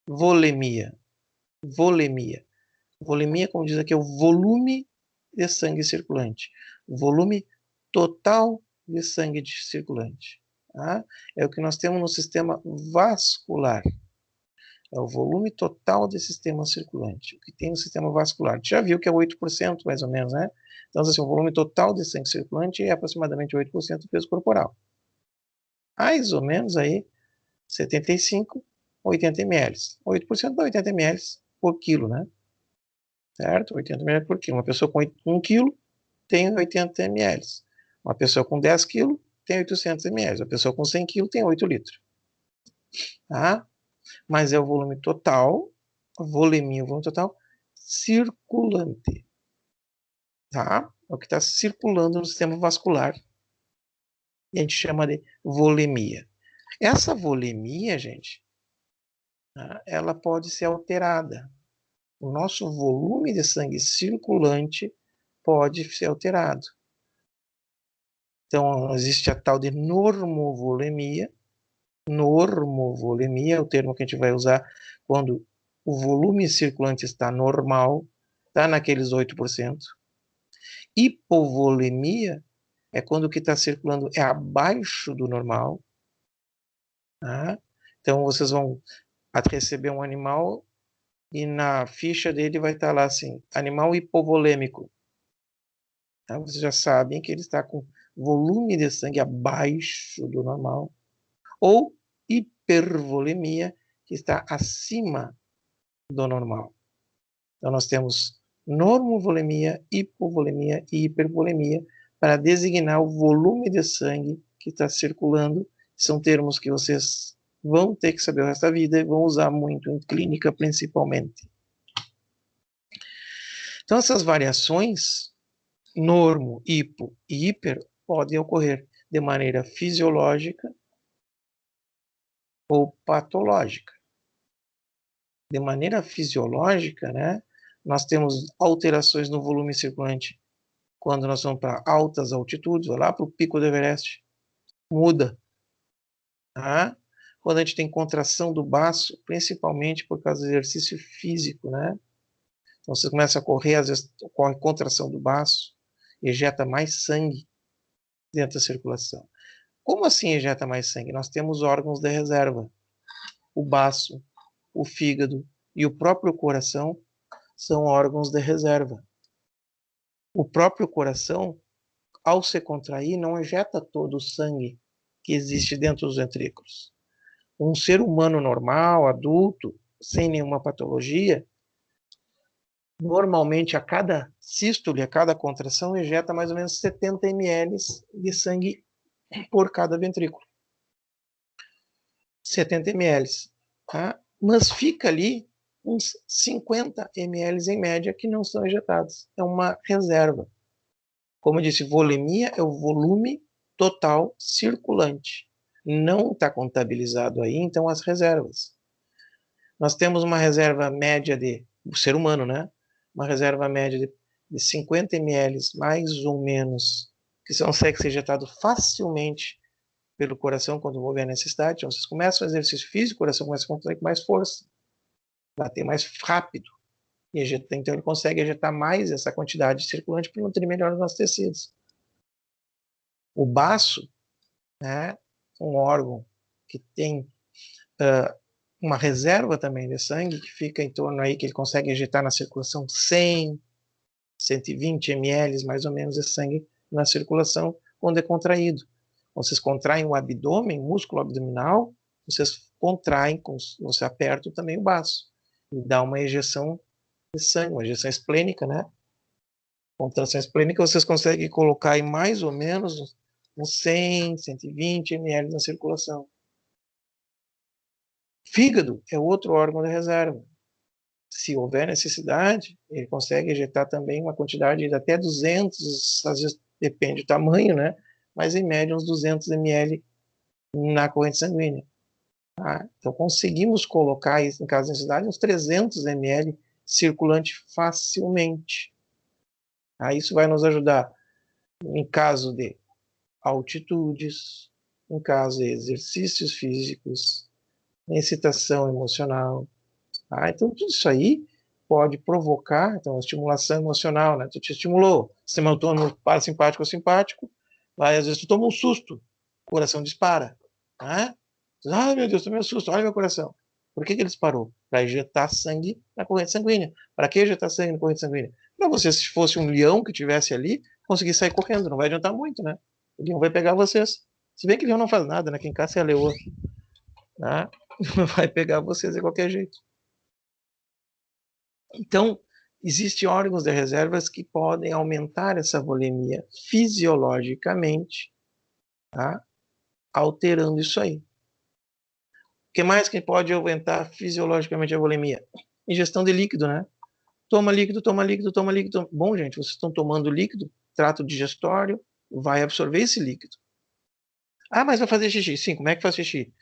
Volemia. Volemia. Volemia, como diz aqui, é o volume de sangue circulante. O volume total de sangue circulante. Tá? É o que nós temos no sistema vascular. É o volume total desse sistema circulante. O que tem no sistema vascular. A gente já viu que é 8% mais ou menos, né? Então, assim, o volume total de sangue circulante é aproximadamente 8% do peso corporal. Mais ou menos aí 75, 80 ml. 8% dá 80 ml por quilo, né? Certo? 80 ml por quilo. Uma pessoa com 1 quilo tem 80 ml. Uma pessoa com 10 quilos tem 800 ml. Uma pessoa com 100 quilos tem 8 litros. Tá? Mas é o volume total, volemia, o volume total circulante. Tá? É o que está circulando no sistema vascular. E a gente chama de volemia. Essa volemia, gente, ela pode ser alterada. O nosso volume de sangue circulante pode ser alterado. Então, existe a tal de normovolemia. Normovolemia é o termo que a gente vai usar quando o volume circulante está normal, está naqueles 8%. Hipovolemia é quando o que está circulando é abaixo do normal. Tá? Então, vocês vão receber um animal e na ficha dele vai estar lá assim, animal hipovolêmico. Tá? Vocês já sabem que ele está com volume de sangue abaixo do normal. Ou hipervolemia, que está acima do normal. Então, nós temos normovolemia, hipovolemia e hipervolemia para designar o volume de sangue que está circulando. São termos que vocês vão ter que saber o resto da vida e vão usar muito em clínica, principalmente. Então, essas variações, normo, hipo e hiper, podem ocorrer de maneira fisiológica ou patológica. De maneira fisiológica, né, nós temos alterações no volume circulante quando nós vamos para altas altitudes, lá para o pico do Everest, muda. Tá? Quando a gente tem contração do baço, principalmente por causa do exercício físico, né? Então você começa a correr, às vezes ocorre contração do baço, ejeta mais sangue dentro da circulação. Como assim ejeta mais sangue? Nós temos órgãos de reserva. O baço, o fígado e o próprio coração são órgãos de reserva. O próprio coração, ao se contrair, não ejeta todo o sangue que existe dentro dos ventrículos. Um ser humano normal, adulto, sem nenhuma patologia, normalmente a cada sístole, a cada contração, ejeta mais ou menos 70 ml de sangue por cada ventrículo. 70 ml. Tá? Mas fica ali uns 50 ml em média que não são ejetados. É uma reserva. Como eu disse, volemia é o volume total circulante. Não está contabilizado aí, então, as reservas. Nós temos uma reserva média o ser humano, né? Uma reserva média de 50 ml, mais ou menos, que consegue ser injetado facilmente pelo coração quando houver necessidade. Então, vocês começam o exercício físico, o coração começa a contrair com mais força, bater mais rápido. E então ele consegue ejetar mais essa quantidade circulante para nutrir melhor os nossos tecidos. O baço, né, um órgão que tem uma reserva também de sangue, que fica em torno aí, que ele consegue ejetar na circulação 100, 120 ml, mais ou menos, de sangue na circulação quando é contraído. Vocês contraem o abdômen, músculo abdominal, vocês contraem, você aperta também o baço, e dá uma ejeção de sangue, uma ejeção esplênica, né? Contração esplênica, vocês conseguem colocar em mais ou menos uns 100, 120 ml na circulação. Fígado é outro órgão de reserva. Se houver necessidade, ele consegue ejetar também uma quantidade de até 200, às vezes depende do tamanho, né? Mas em média uns 200 ml na corrente sanguínea. Tá? Então conseguimos colocar, em caso de necessidade, uns 300 ml circulante facilmente. Tá? Isso vai nos ajudar em caso de altitudes, em caso de exercícios físicos, excitação emocional. Tá? Então, tudo isso aí pode provocar então, estimulação emocional. Né? Tu te estimulou, sistema autônomo parasimpático ou simpático, vai, às vezes tu toma um susto, o coração dispara. Né? Ai, meu Deus, tomei um susto, olha meu coração. Por que ele disparou? Para ejetar sangue na corrente sanguínea. Para que ejetar sangue na corrente sanguínea? Para você, se fosse um leão que tivesse ali, conseguir sair correndo. Não vai adiantar muito, né? O leão vai pegar vocês. Se bem que o leão não faz nada, né? Quem caça é a leoa. Tá? Vai pegar vocês de qualquer jeito. Então, existem órgãos de reservas que podem aumentar essa volemia fisiologicamente, tá? Alterando isso aí. O que mais que pode aumentar fisiologicamente a volemia? Ingestão de líquido, né? Toma líquido, toma líquido, toma líquido. Bom, gente, vocês estão tomando líquido, trato digestório vai absorver esse líquido. Ah, mas vai fazer xixi. Sim, como é que faz xixi?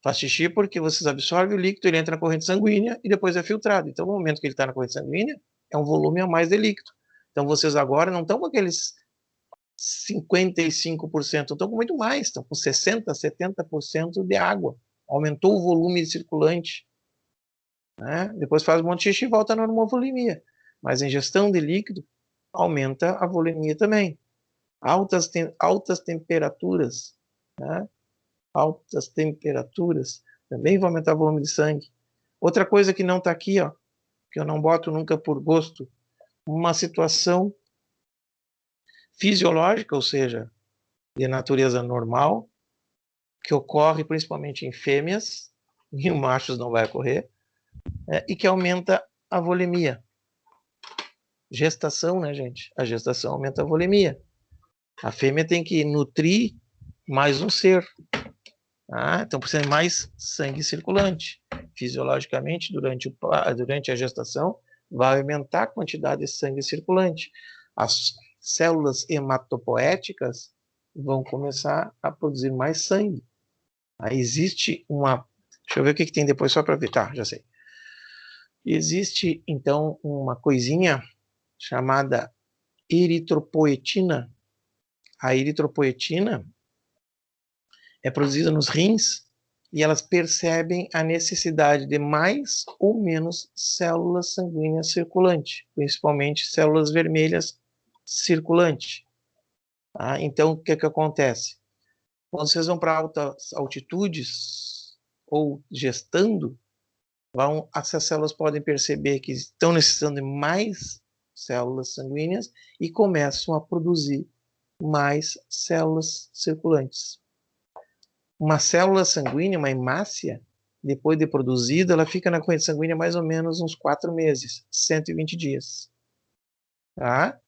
Faz xixi porque vocês absorvem o líquido, ele entra na corrente sanguínea e depois é filtrado. Então, no momento que ele está na corrente sanguínea, é um volume a mais de líquido. Então, vocês agora não estão com aqueles 55%, estão com muito mais, estão com 60%, 70% de água. Aumentou o volume circulante. Né? Depois faz um monte de xixi e volta à normovolemia. Mas a ingestão de líquido aumenta a volemia também. Altas temperaturas, né? Altas temperaturas também vão aumentar o volume de sangue. Outra coisa que não está aqui, ó, que eu não boto nunca por gosto, uma situação fisiológica, ou seja, de natureza normal, que ocorre principalmente em fêmeas, e em machos não vai ocorrer, e que aumenta a volemia. Gestação, né, gente? A gestação aumenta a volemia. A fêmea tem que nutrir mais um ser. Então precisa de mais sangue circulante. Fisiologicamente, durante a gestação, vai aumentar a quantidade de sangue circulante. As células hematopoéticas vão começar a produzir mais sangue. Aí existe uma... Deixa eu ver o que tem depois, só para ver. Tá, já sei. Existe, então, uma coisinha chamada eritropoetina. A eritropoetina é produzida nos rins e elas percebem a necessidade de mais ou menos células sanguíneas circulantes, principalmente células vermelhas circulantes. Tá? Então, o que acontece? Quando vocês vão para altas altitudes ou gestando, essas células podem perceber que estão necessitando de mais células sanguíneas e começam a produzir mais células circulantes. Uma célula sanguínea, uma hemácia, depois de produzida, ela fica na corrente sanguínea mais ou menos uns 4 meses, 120 dias. Tá?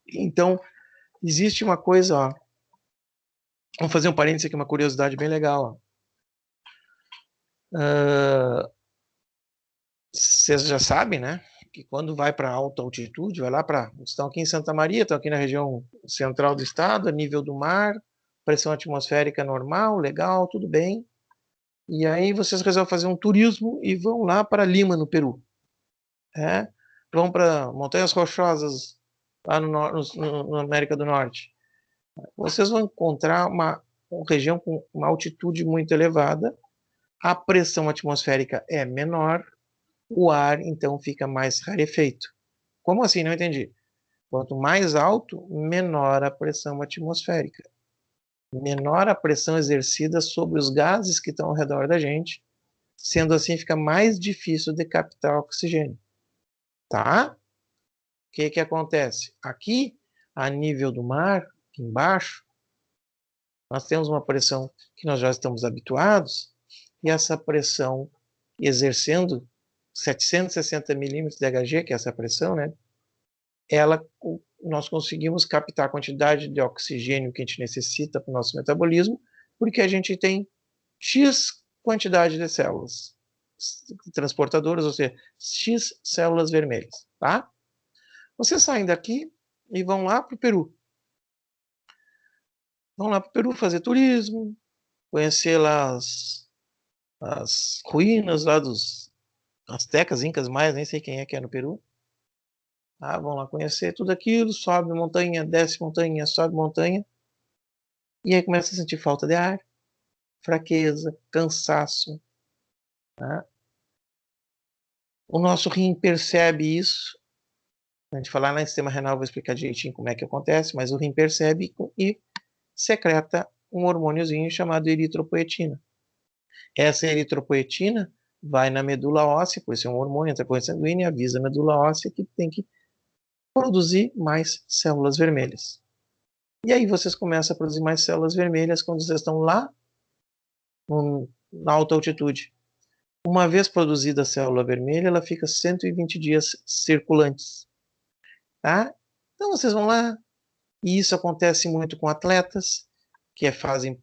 Então, existe uma coisa, ó. Vamos fazer um parênteses aqui, uma curiosidade bem legal. Vocês já sabem, né? Que quando vai para alta altitude, vai lá para... Estão aqui em Santa Maria, estão aqui na região central do estado, a nível do mar, pressão atmosférica normal, legal, tudo bem. E aí vocês resolvem fazer um turismo e vão lá para Lima, no Peru. Vão para Montanhas Rochosas, lá na América do Norte. Vocês vão encontrar uma região com uma altitude muito elevada, a pressão atmosférica é menor, o ar, então, fica mais rarefeito. Como assim? Não entendi. Quanto mais alto, menor a pressão atmosférica. Menor a pressão exercida sobre os gases que estão ao redor da gente, sendo assim, fica mais difícil de captar oxigênio. Tá? O que acontece? Aqui, a nível do mar, aqui embaixo, nós temos uma pressão que nós já estamos habituados, e essa pressão exercendo 760 milímetros de Hg, que é essa pressão, né? Nós conseguimos captar a quantidade de oxigênio que a gente necessita para o nosso metabolismo, porque a gente tem X quantidade de células transportadoras, ou seja, X células vermelhas, tá? Vocês saem daqui e vão lá para o Peru. Vão lá para o Peru fazer turismo, conhecer lá as ruínas lá dos astecas, incas, mais, nem sei quem é que é no Peru. Ah, vão lá conhecer tudo aquilo, sobe montanha, desce montanha, sobe montanha. E aí começa a sentir falta de ar, fraqueza, cansaço. Tá? O nosso rim percebe isso. A gente falar no sistema renal, vou explicar direitinho como é que acontece, mas o rim percebe e secreta um hormôniozinho chamado eritropoetina. Essa eritropoetina vai na medula óssea, por ser um hormônio, entra na corrente sanguínea e avisa a medula óssea que tem que produzir mais células vermelhas. E aí vocês começam a produzir mais células vermelhas quando vocês estão lá na alta altitude. Uma vez produzida a célula vermelha, ela fica 120 dias circulantes. Tá? Então vocês vão lá, e isso acontece muito com atletas que fazem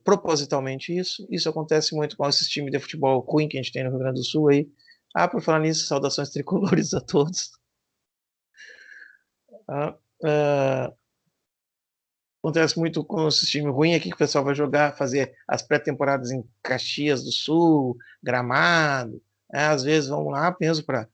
propositalmente isso. Isso acontece muito com esses times de futebol Queen que a gente tem no Rio Grande do Sul aí. Ah, por falar nisso, saudações tricolores a todos. Acontece muito com esses times ruins aqui, que o pessoal vai jogar, fazer as pré-temporadas em Caxias do Sul, Gramado. Às vezes vão lá mesmo para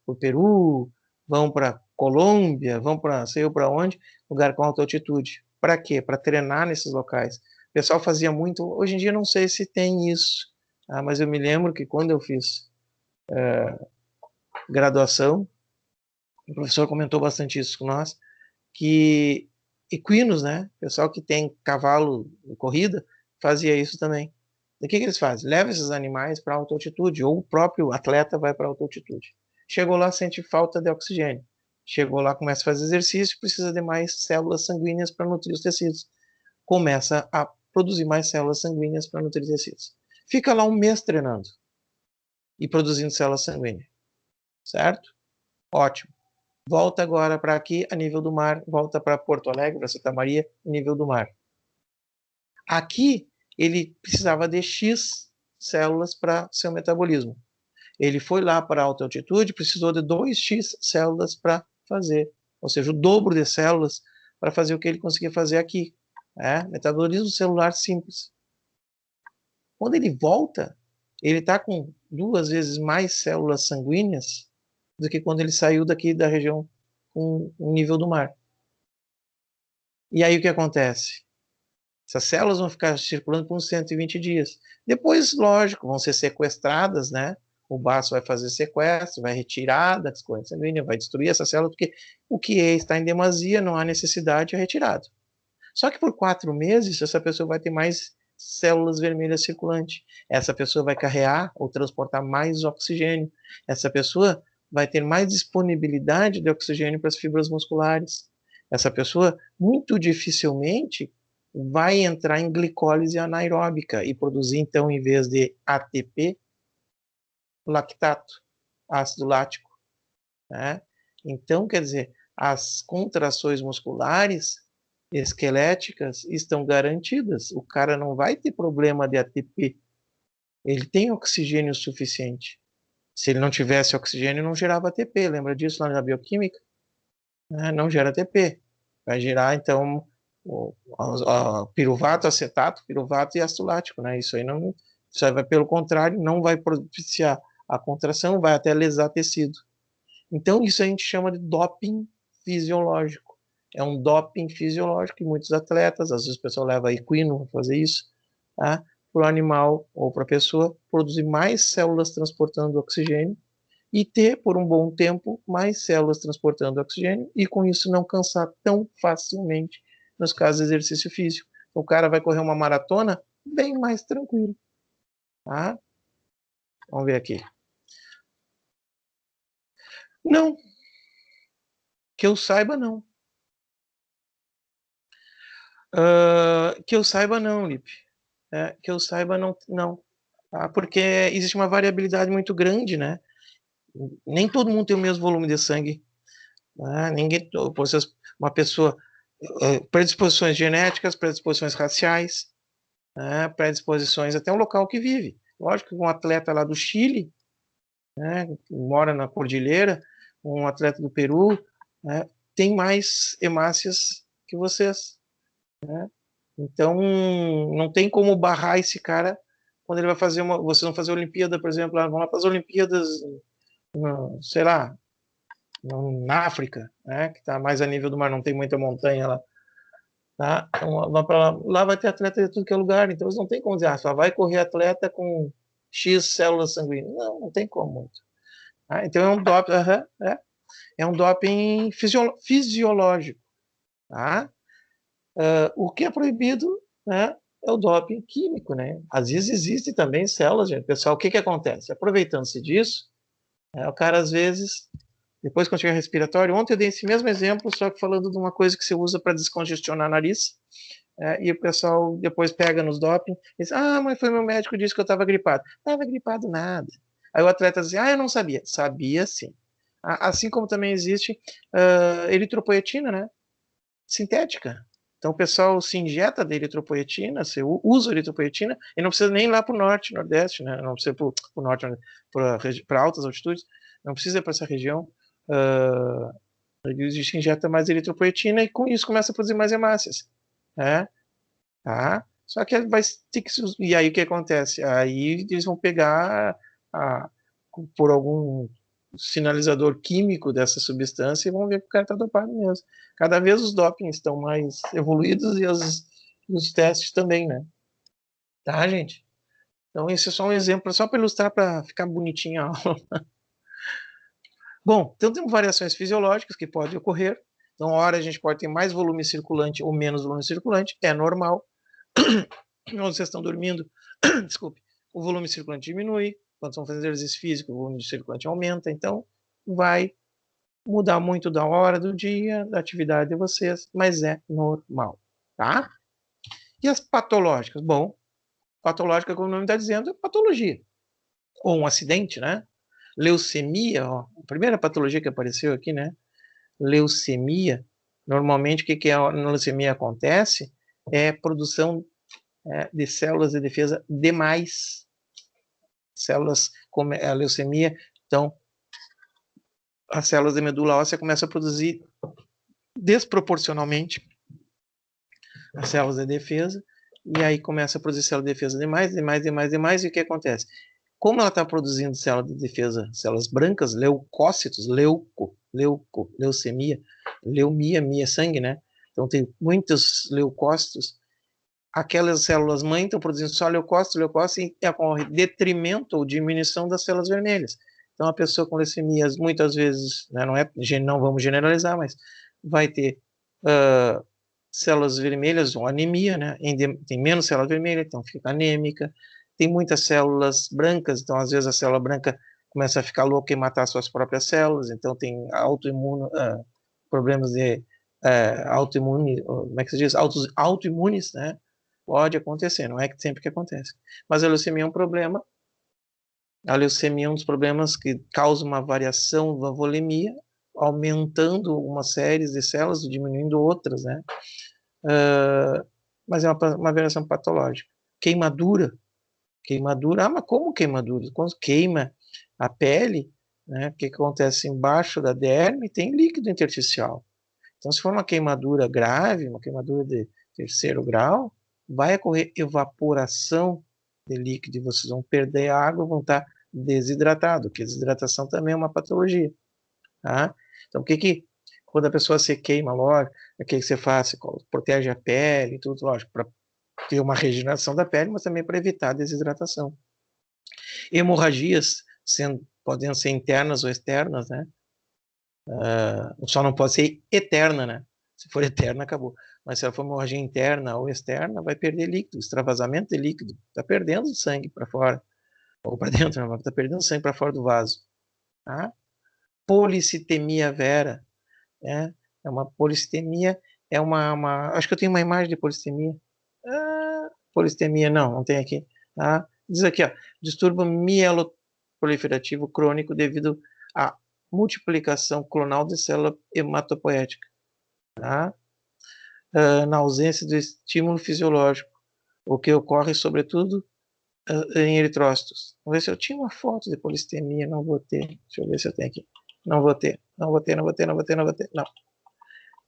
o Peru, vão para Colômbia, vão para sei para onde, lugar com alta altitude. Para quê? Para treinar nesses locais. O pessoal fazia muito, hoje em dia não sei se tem isso, mas eu me lembro que quando eu fiz graduação, o professor comentou bastante isso com nós, que equinos, né, pessoal que tem cavalo de corrida, fazia isso também. O que eles fazem? Leva esses animais para alta altitude, ou o próprio atleta vai para alta altitude. Chegou lá, sente falta de oxigênio. Chegou lá, começa a fazer exercício, precisa de mais células sanguíneas para nutrir os tecidos. Começa a produzir mais células sanguíneas para nutrir tecidos. Fica lá um mês treinando e produzindo células sanguíneas. Certo? Ótimo. Volta agora para aqui, a nível do mar, volta para Porto Alegre, para Santa Maria, nível do mar. Aqui, ele precisava de X células para seu metabolismo. Ele foi lá para alta altitude, precisou de 2x células para fazer, ou seja, o dobro de células para fazer o que ele conseguia fazer aqui. Metabolismo celular simples. Quando ele volta, ele está com 2 vezes mais células sanguíneas do que quando ele saiu daqui da região com o nível do mar. E aí o que acontece? Essas células vão ficar circulando por uns 120 dias. Depois, lógico, vão ser sequestradas, né? O baço vai fazer sequestro, vai retirar das correntes sanguíneas, vai destruir essa célula, porque o que está em demasia, não há necessidade, é retirado. Só que por 4 meses, essa pessoa vai ter mais células vermelhas circulantes. Essa pessoa vai carregar ou transportar mais oxigênio. Essa pessoa vai ter mais disponibilidade de oxigênio para as fibras musculares. Essa pessoa, muito dificilmente, vai entrar em glicólise anaeróbica e produzir, então, em vez de ATP, lactato, ácido lático. Né? Então, quer dizer, as contrações musculares esqueléticas estão garantidas. O cara não vai ter problema de ATP. Ele tem oxigênio suficiente. Se ele não tivesse oxigênio, não gerava ATP. Lembra disso lá na bioquímica? Não gera ATP. Vai gerar, então, o piruvato, acetato, piruvato e ácido lático. Né? Isso aí não, isso aí vai, pelo contrário, não vai propiciar a contração, vai até lesar tecido. Então, isso a gente chama de doping fisiológico. É um doping fisiológico em muitos atletas, às vezes o pessoal leva equino para fazer isso, tá? Para o animal ou para a pessoa produzir mais células transportando oxigênio e ter, por um bom tempo, mais células transportando oxigênio e com isso não cansar tão facilmente nos casos de exercício físico. O cara vai correr uma maratona bem mais tranquilo, tá? Vamos ver aqui. Não, que eu saiba não. Que eu saiba não, Lipe. Que eu saiba não, não. Tá? Porque existe uma variabilidade muito grande, né? Nem todo mundo tem o mesmo volume de sangue. Né? Ninguém, uma pessoa, predisposições genéticas, predisposições raciais, né? Predisposições até o local que vive. Lógico que um atleta lá do Chile, né, que mora na cordilheira, um atleta do Peru, né, tem mais hemácias que vocês. Né? Então, não tem como barrar esse cara quando ele vai fazer uma. Vocês vão fazer a Olimpíada, por exemplo, vão lá para as Olimpíadas, sei lá, na África, né, que está mais a nível do mar, não tem muita montanha lá. Tá? Então, lá vai ter atleta de tudo que é lugar, então eles não tem como dizer, só vai correr atleta com X células sanguíneas. Não, não tem como muito. Tá? Então é um doping, é um doping fisiológico. Tá? O que é proibido, né, é o doping químico, né? Às vezes existem também células, gente. Pessoal, o que acontece? Aproveitando-se disso, o cara às vezes, depois quando tiver respiratório, ontem eu dei esse mesmo exemplo, só que falando de uma coisa que você usa para descongestionar nariz, e o pessoal depois pega nos doping e diz, mas foi meu médico que disse que eu estava gripado. Não estava gripado nada. Aí o atleta diz, eu não sabia. Sabia sim. Assim como também existe eritropoetina, né? Sintética. Então o pessoal se injeta de eritropoetina, você usa eritropoetina, e não precisa nem ir lá para o norte, nordeste, né? Não precisa para o norte, para altas altitudes, não precisa ir para essa região. A gente injeta mais eritropoetina e com isso começa a produzir mais hemácias. Né? Tá? Só que vai ter que. E aí o que acontece? Aí eles vão pegar por algum sinalizador químico dessa substância e vão ver que o cara está dopado mesmo. Cada vez os dopings estão mais evoluídos e os testes também, né? Tá, gente? Então, esse é só um exemplo, só para ilustrar, para ficar bonitinho a aula. Bom, então temos variações fisiológicas que podem ocorrer. Então, uma hora a gente pode ter mais volume circulante ou menos volume circulante, é normal. Quando vocês estão dormindo, desculpe, o volume circulante diminui. Quando estão fazendo exercício físico, o volume circulante aumenta. Então, vai mudar muito da hora do dia, da atividade de vocês, mas é normal, tá? E as patológicas? Bom, patológica, como o nome está dizendo, é patologia. Ou um acidente, né? Leucemia, ó, a primeira patologia que apareceu aqui, né? Leucemia. Normalmente, o que a leucemia acontece é produção de células de defesa demais. Células como a leucemia, então, as células de medula óssea começam a produzir desproporcionalmente as células de defesa, e aí começa a produzir células de defesa demais, e o que acontece? Como ela está produzindo células de defesa, células brancas, leucócitos, leucemia, leumia, sangue, né? Então tem muitos leucócitos, aquelas células mãe estão produzindo só leucócitos, e ocorre detrimento ou diminuição das células vermelhas. Então a pessoa com leucemias, muitas vezes, né, não vamos generalizar, mas vai ter células vermelhas ou anemia, né? Tem menos célula vermelha, então fica anêmica. Tem muitas células brancas, então às vezes a célula branca começa a ficar louca e matar suas próprias células, então tem problemas de autoimune, como é que se diz? Autoimunes, né? Pode acontecer, não é que sempre que acontece. Mas a leucemia é um problema. A leucemia é um dos problemas que causa uma variação da volemia, aumentando uma série de células e diminuindo outras, né? Mas é uma variação patológica. Queimadura, mas como queimadura? Quando queima a pele, né, o que acontece embaixo da derme tem líquido intersticial. Então, se for uma queimadura grave, uma queimadura de terceiro grau, vai ocorrer evaporação de líquido e vocês vão perder a água, vão estar desidratados, porque desidratação também é uma patologia. Tá? Então, quando a pessoa se queima, O que você faz? Você protege a pele, tudo, lógico, para ter uma regeneração da pele, mas também para evitar a desidratação. Hemorragias, podendo ser internas ou externas, né? Só não pode ser eterna, né? Se for eterna, acabou. Mas se ela for hemorragia interna ou externa, vai perder líquido, extravasamento de líquido. Está perdendo sangue para fora, ou para dentro, né? Está perdendo sangue para fora do vaso. Tá? Policitemia vera, né? É uma policitemia, acho que eu tenho uma imagem de policitemia. Policitemia, não tem aqui. Tá? Diz aqui, ó, distúrbio mieloproliferativo crônico devido à multiplicação clonal de célula hematopoética, tá? Na ausência do estímulo fisiológico, o que ocorre sobretudo em eritrócitos. Vamos ver se eu tinha uma foto de polistemia, não vou ter. Deixa eu ver se eu tenho aqui. Não vou ter. Não.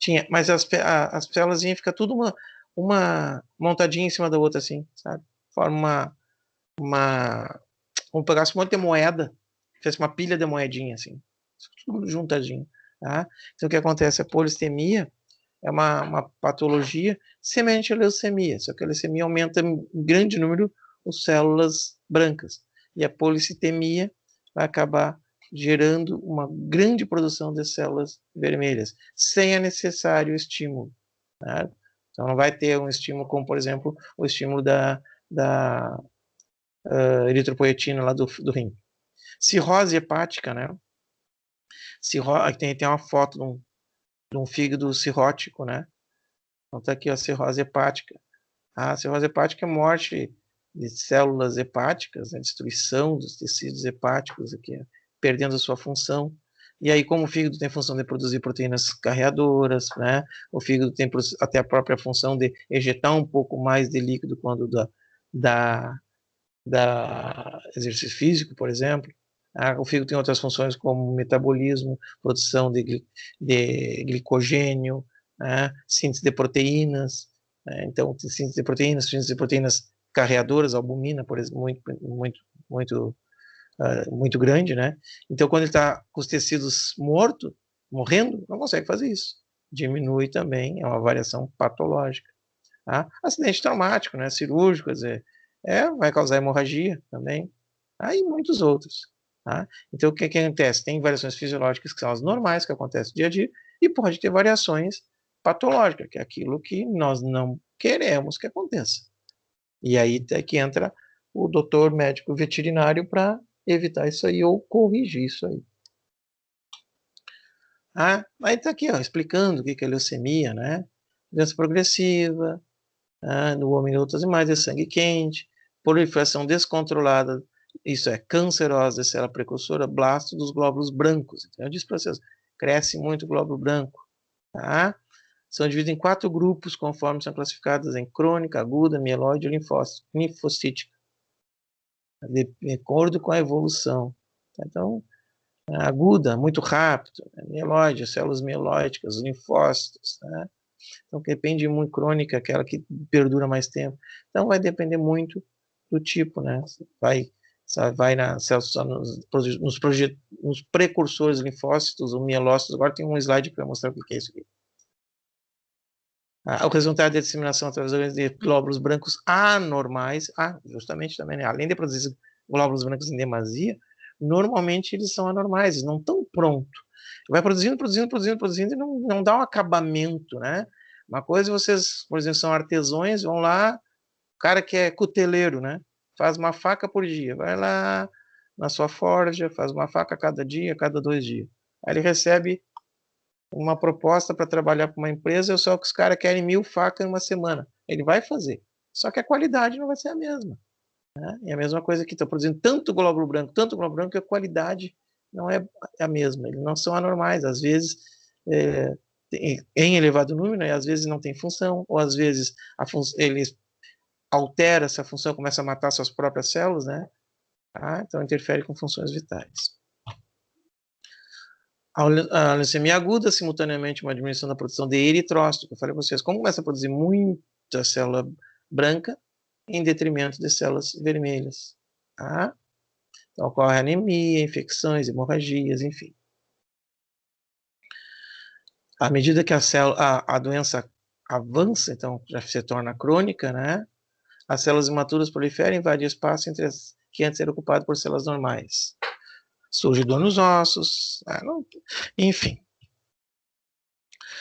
Tinha, mas as células ficam tudo uma montadinha em cima da outra, assim, sabe? Forma vamos pegar um monte de moeda, fez uma pilha de moedinha, assim, tudo juntadinho, tá? Então, o que acontece? A polistemia é uma patologia semelhante à leucemia, só que a leucemia aumenta em grande número as células brancas, e a policitemia vai acabar gerando uma grande produção de células vermelhas, sem a necessário estímulo, tá? Então, não vai ter um estímulo como, por exemplo, o estímulo da eritropoetina lá do rim. Cirrose hepática, né? Tem uma foto de um fígado cirrótico, né? Então tá aqui a cirrose hepática. A cirrose hepática é morte de células hepáticas, né? Destruição dos tecidos hepáticos aqui, perdendo a sua função. E aí, como o fígado tem função de produzir proteínas carreadoras, né? O fígado tem até a própria função de ejetar um pouco mais de líquido quando da exercício físico, por exemplo. O fígado tem outras funções como metabolismo, produção de glicogênio, síntese de proteínas. Então, síntese de proteínas carreadoras, albumina, por exemplo, muito grande, né? Então, quando ele está com os tecidos morrendo, não consegue fazer isso. Diminui também, é uma variação patológica. Tá? Acidente traumático, né? Cirúrgico, quer dizer, vai causar hemorragia também. E muitos outros. Tá? Então, o que acontece? Tem variações fisiológicas que são as normais, que acontecem no dia a dia, e pode ter variações patológicas, que é aquilo que nós não queremos que aconteça. E aí é que entra o doutor médico veterinário para evitar isso aí ou corrigir isso aí. Aí está aqui, ó, explicando o que é leucemia, né? Doença progressiva, no homem e outros animais, de sangue quente, proliferação descontrolada, isso é cancerosa da célula precursora, blasto dos glóbulos brancos. Então, eu disse para vocês, cresce muito o glóbulo branco. Tá? São divididos em 4 grupos, conforme são classificados em crônica, aguda, mieloide e linfocítica, de acordo com a evolução. Então, aguda, muito rápido, mieloide, células mielóidicas, linfócitos, né? Então, depende muito, crônica, aquela que perdura mais tempo. Então, vai depender muito do tipo, né? Vai nos precursores linfócitos, ou mielócitos. Agora tem um slide para mostrar o que é isso aqui. O resultado da disseminação através de glóbulos brancos anormais, justamente também, né? Além de produzir glóbulos brancos em demasia, normalmente eles são anormais, eles não estão prontos. Vai produzindo e não dá um acabamento, né? Uma coisa, vocês, por exemplo, são artesãos, vão lá, o cara que é cuteleiro, né? Faz uma faca por dia, vai lá na sua forja, faz uma faca cada dia, cada 2 dias. Aí ele recebe uma proposta para trabalhar para uma empresa, só que os caras querem 1000 facas em uma semana. Ele vai fazer, só que a qualidade não vai ser a mesma. Né? E a mesma coisa que está produzindo tanto glóbulo branco, que a qualidade não é a mesma. Eles não são anormais, às vezes em elevado número, né? Às vezes não tem função, ou às vezes eles altera essa função, começa a matar suas próprias células, né? Então interfere com funções vitais. A leucemia aguda, simultaneamente, uma diminuição da produção de eritrócito, que eu falei para vocês, como começa a produzir muita célula branca em detrimento de células vermelhas. Tá? Então, ocorre anemia, infecções, hemorragias, enfim. À medida que a doença avança, então já se torna crônica, né? As células imaturas proliferam e invadem o espaço entre as que antes era ocupado por células normais. Surge dor nos ossos, enfim.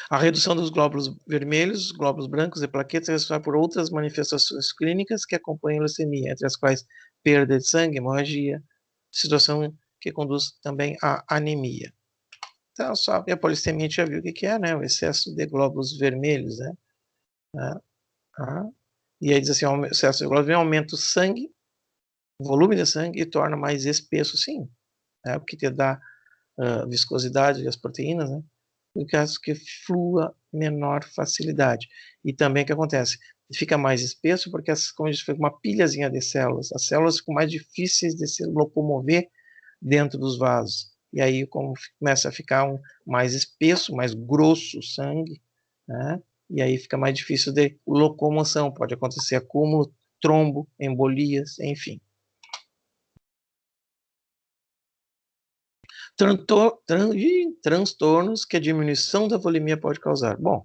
A redução dos glóbulos vermelhos, glóbulos brancos e plaquetas é responsável por outras manifestações clínicas que acompanham a leucemia, entre as quais perda de sangue, hemorragia, situação que conduz também à anemia. Então, só a polissemia a gente já viu o que é, né? O excesso de glóbulos vermelhos, né? E aí diz assim, o excesso de glóbulos vermelhos aumenta o sangue, o volume de sangue e torna mais espesso, sim, né? Porque te dá viscosidade das proteínas, né? No caso que flua menor facilidade. E também o que acontece? Fica mais espesso porque, como a gente fica uma pilhazinha de células, as células ficam mais difíceis de se locomover dentro dos vasos. E aí como começa a ficar mais espesso, mais grosso o sangue, né? E aí fica mais difícil de locomoção, pode acontecer acúmulo, trombo, embolias, enfim. Transtornos que a diminuição da volemia pode causar. Bom,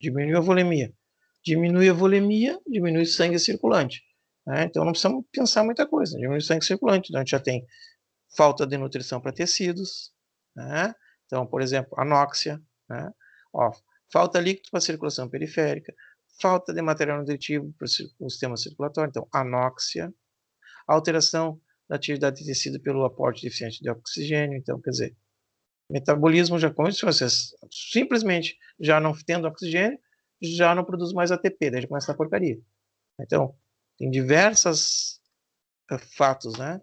diminui a volemia. Diminui a volemia, diminui o sangue circulante. Né? Então não precisamos pensar muita coisa. Diminui o sangue circulante. Então a gente já tem falta de nutrição para tecidos. Né? Então, por exemplo, anóxia. Né? Ó, falta líquido para a circulação periférica. Falta de material nutritivo para o sistema circulatório. Então, anóxia. Alteração da atividade de tecido pelo aporte deficiente de oxigênio. Então, quer dizer, metabolismo já como se vocês simplesmente já não tendo oxigênio, já não produz mais ATP, daí já começa a porcaria. Então, tem diversos fatos, né?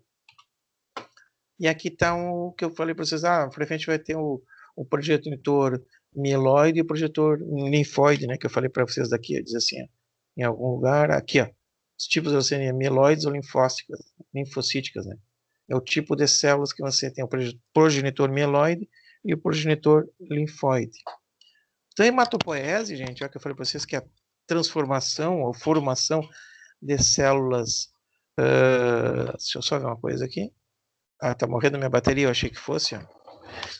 E aqui está o que eu falei para vocês, para frente vai ter o progenitor mieloide e o progenitor linfóide, né? Que eu falei para vocês daqui, diz assim, ó, em algum lugar, aqui, ó, os tipos de leucemia mieloides ou linfocíticas, né? É o tipo de células que você tem o progenitor mieloide e o progenitor linfóide. Então, hematopoese, gente, é o que eu falei para vocês, que é a transformação ou formação de células. Deixa eu só ver uma coisa aqui. Tá morrendo minha bateria, eu achei que fosse. Ó.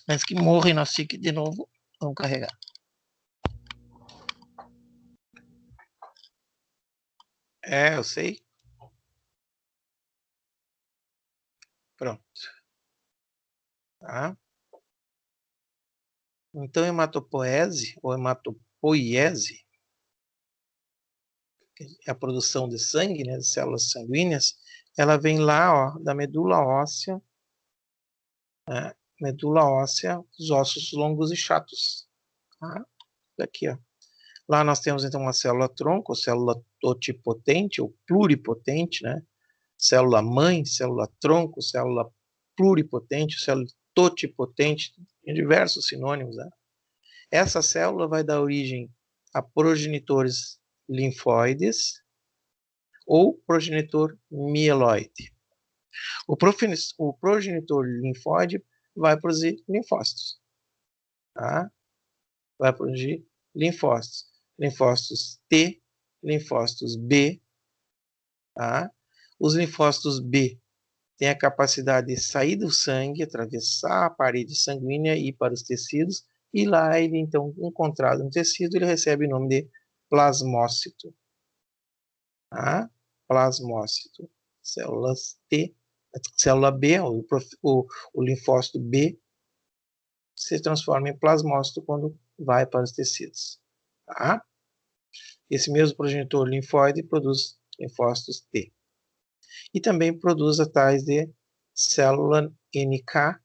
Mas que morre, nós fique de novo. Vamos carregar. Eu sei. Pronto. Tá? Então, hematopoese ou hematopoiese, é a produção de sangue, né, de células sanguíneas, ela vem lá, ó, da medula óssea, né, medula óssea, os ossos longos e chatos. Tá? Aqui, ó. Lá nós temos, então, uma célula tronco, célula totipotente ou pluripotente, né? Célula mãe, célula tronco, célula pluripotente, célula totipotente, tem diversos sinônimos, né? Essa célula vai dar origem a progenitores linfóides ou progenitor mieloide. O progenitor linfóide vai produzir linfócitos, tá? Vai produzir linfócitos. Linfócitos T, linfócitos B, tá? Os linfócitos B têm a capacidade de sair do sangue, atravessar a parede sanguínea e ir para os tecidos, e lá ele, então, encontrado no tecido, ele recebe o nome de plasmócito. Tá? Plasmócito. Células T, célula B, o linfócito B, se transforma em plasmócito quando vai para os tecidos. Tá? Esse mesmo progenitor linfóide produz linfócitos T. E também produz a tais de célula NK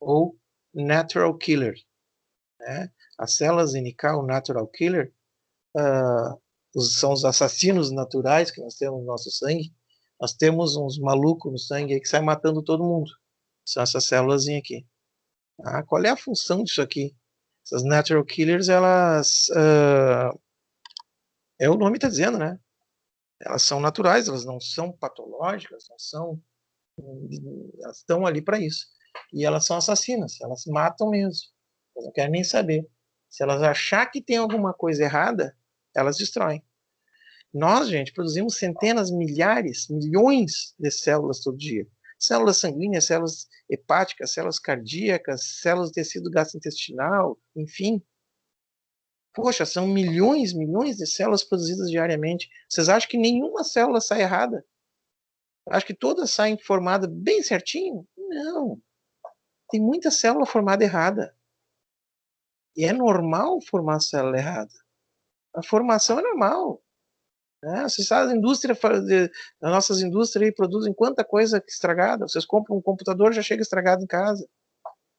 ou natural killer. Né? As células NK, ou natural killer, são os assassinos naturais que nós temos no nosso sangue. Nós temos uns malucos no sangue aí que saem matando todo mundo. São essas células aqui. Qual é a função disso aqui? Essas natural killers, elas... o nome está dizendo, né? Elas são naturais, elas não são patológicas, não são... Elas estão ali para isso. E elas são assassinas, elas matam mesmo. Elas não querem nem saber. Se elas achar que tem alguma coisa errada, elas destroem. Nós, gente, produzimos centenas, milhares, milhões de células todo dia. Células sanguíneas, células hepáticas, células cardíacas, células de tecido gastrointestinal, enfim. Poxa, são milhões, milhões de células produzidas diariamente. Vocês acham que nenhuma célula sai errada? Acho que todas saem formadas bem certinho? Não. Tem muita célula formada errada. E é normal formar célula errada. A formação é normal. Né? Vocês sabem, as nossas indústrias aí produzem quanta coisa estragada. Vocês compram um computador, já chega estragado em casa.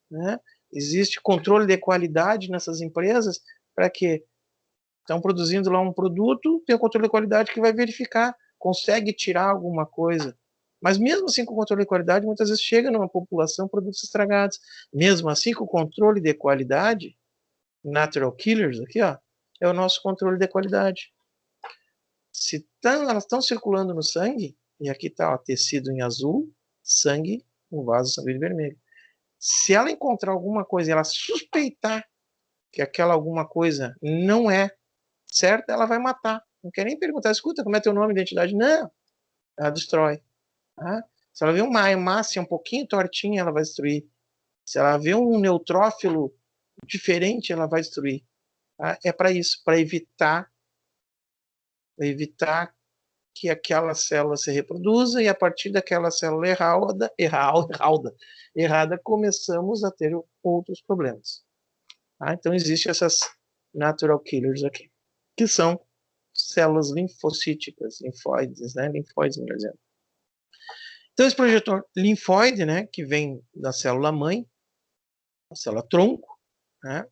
Né? Existe controle de qualidade nessas empresas para que estão produzindo lá um produto, tem o controle de qualidade que vai verificar, consegue tirar alguma coisa. Mas mesmo assim, com o controle de qualidade, muitas vezes chega numa população produtos estragados. Mesmo assim, com o controle de qualidade, natural killers aqui, ó, é o nosso controle de qualidade. Se elas estão circulando no sangue, e aqui está tecido em azul, sangue, um vaso sanguíneo vermelho. Se ela encontrar alguma coisa e ela suspeitar que aquela alguma coisa não é certa, ela vai matar. Não quer nem perguntar, escuta, como é teu nome, identidade? Não, ela destrói. Tá? Se ela vê uma hemácia um pouquinho tortinha, ela vai destruir. Se ela vê um neutrófilo diferente, ela vai destruir. Tá? É para isso, para evitar que aquela célula se reproduza e a partir daquela célula errada começamos a ter outros problemas. Tá? Então, existem essas natural killers aqui, que são células linfocíticas, linfóides, né? Linfóides, melhor dizendo. Então, esse projetor linfóide, né, que vem da célula mãe, a célula tronco, né,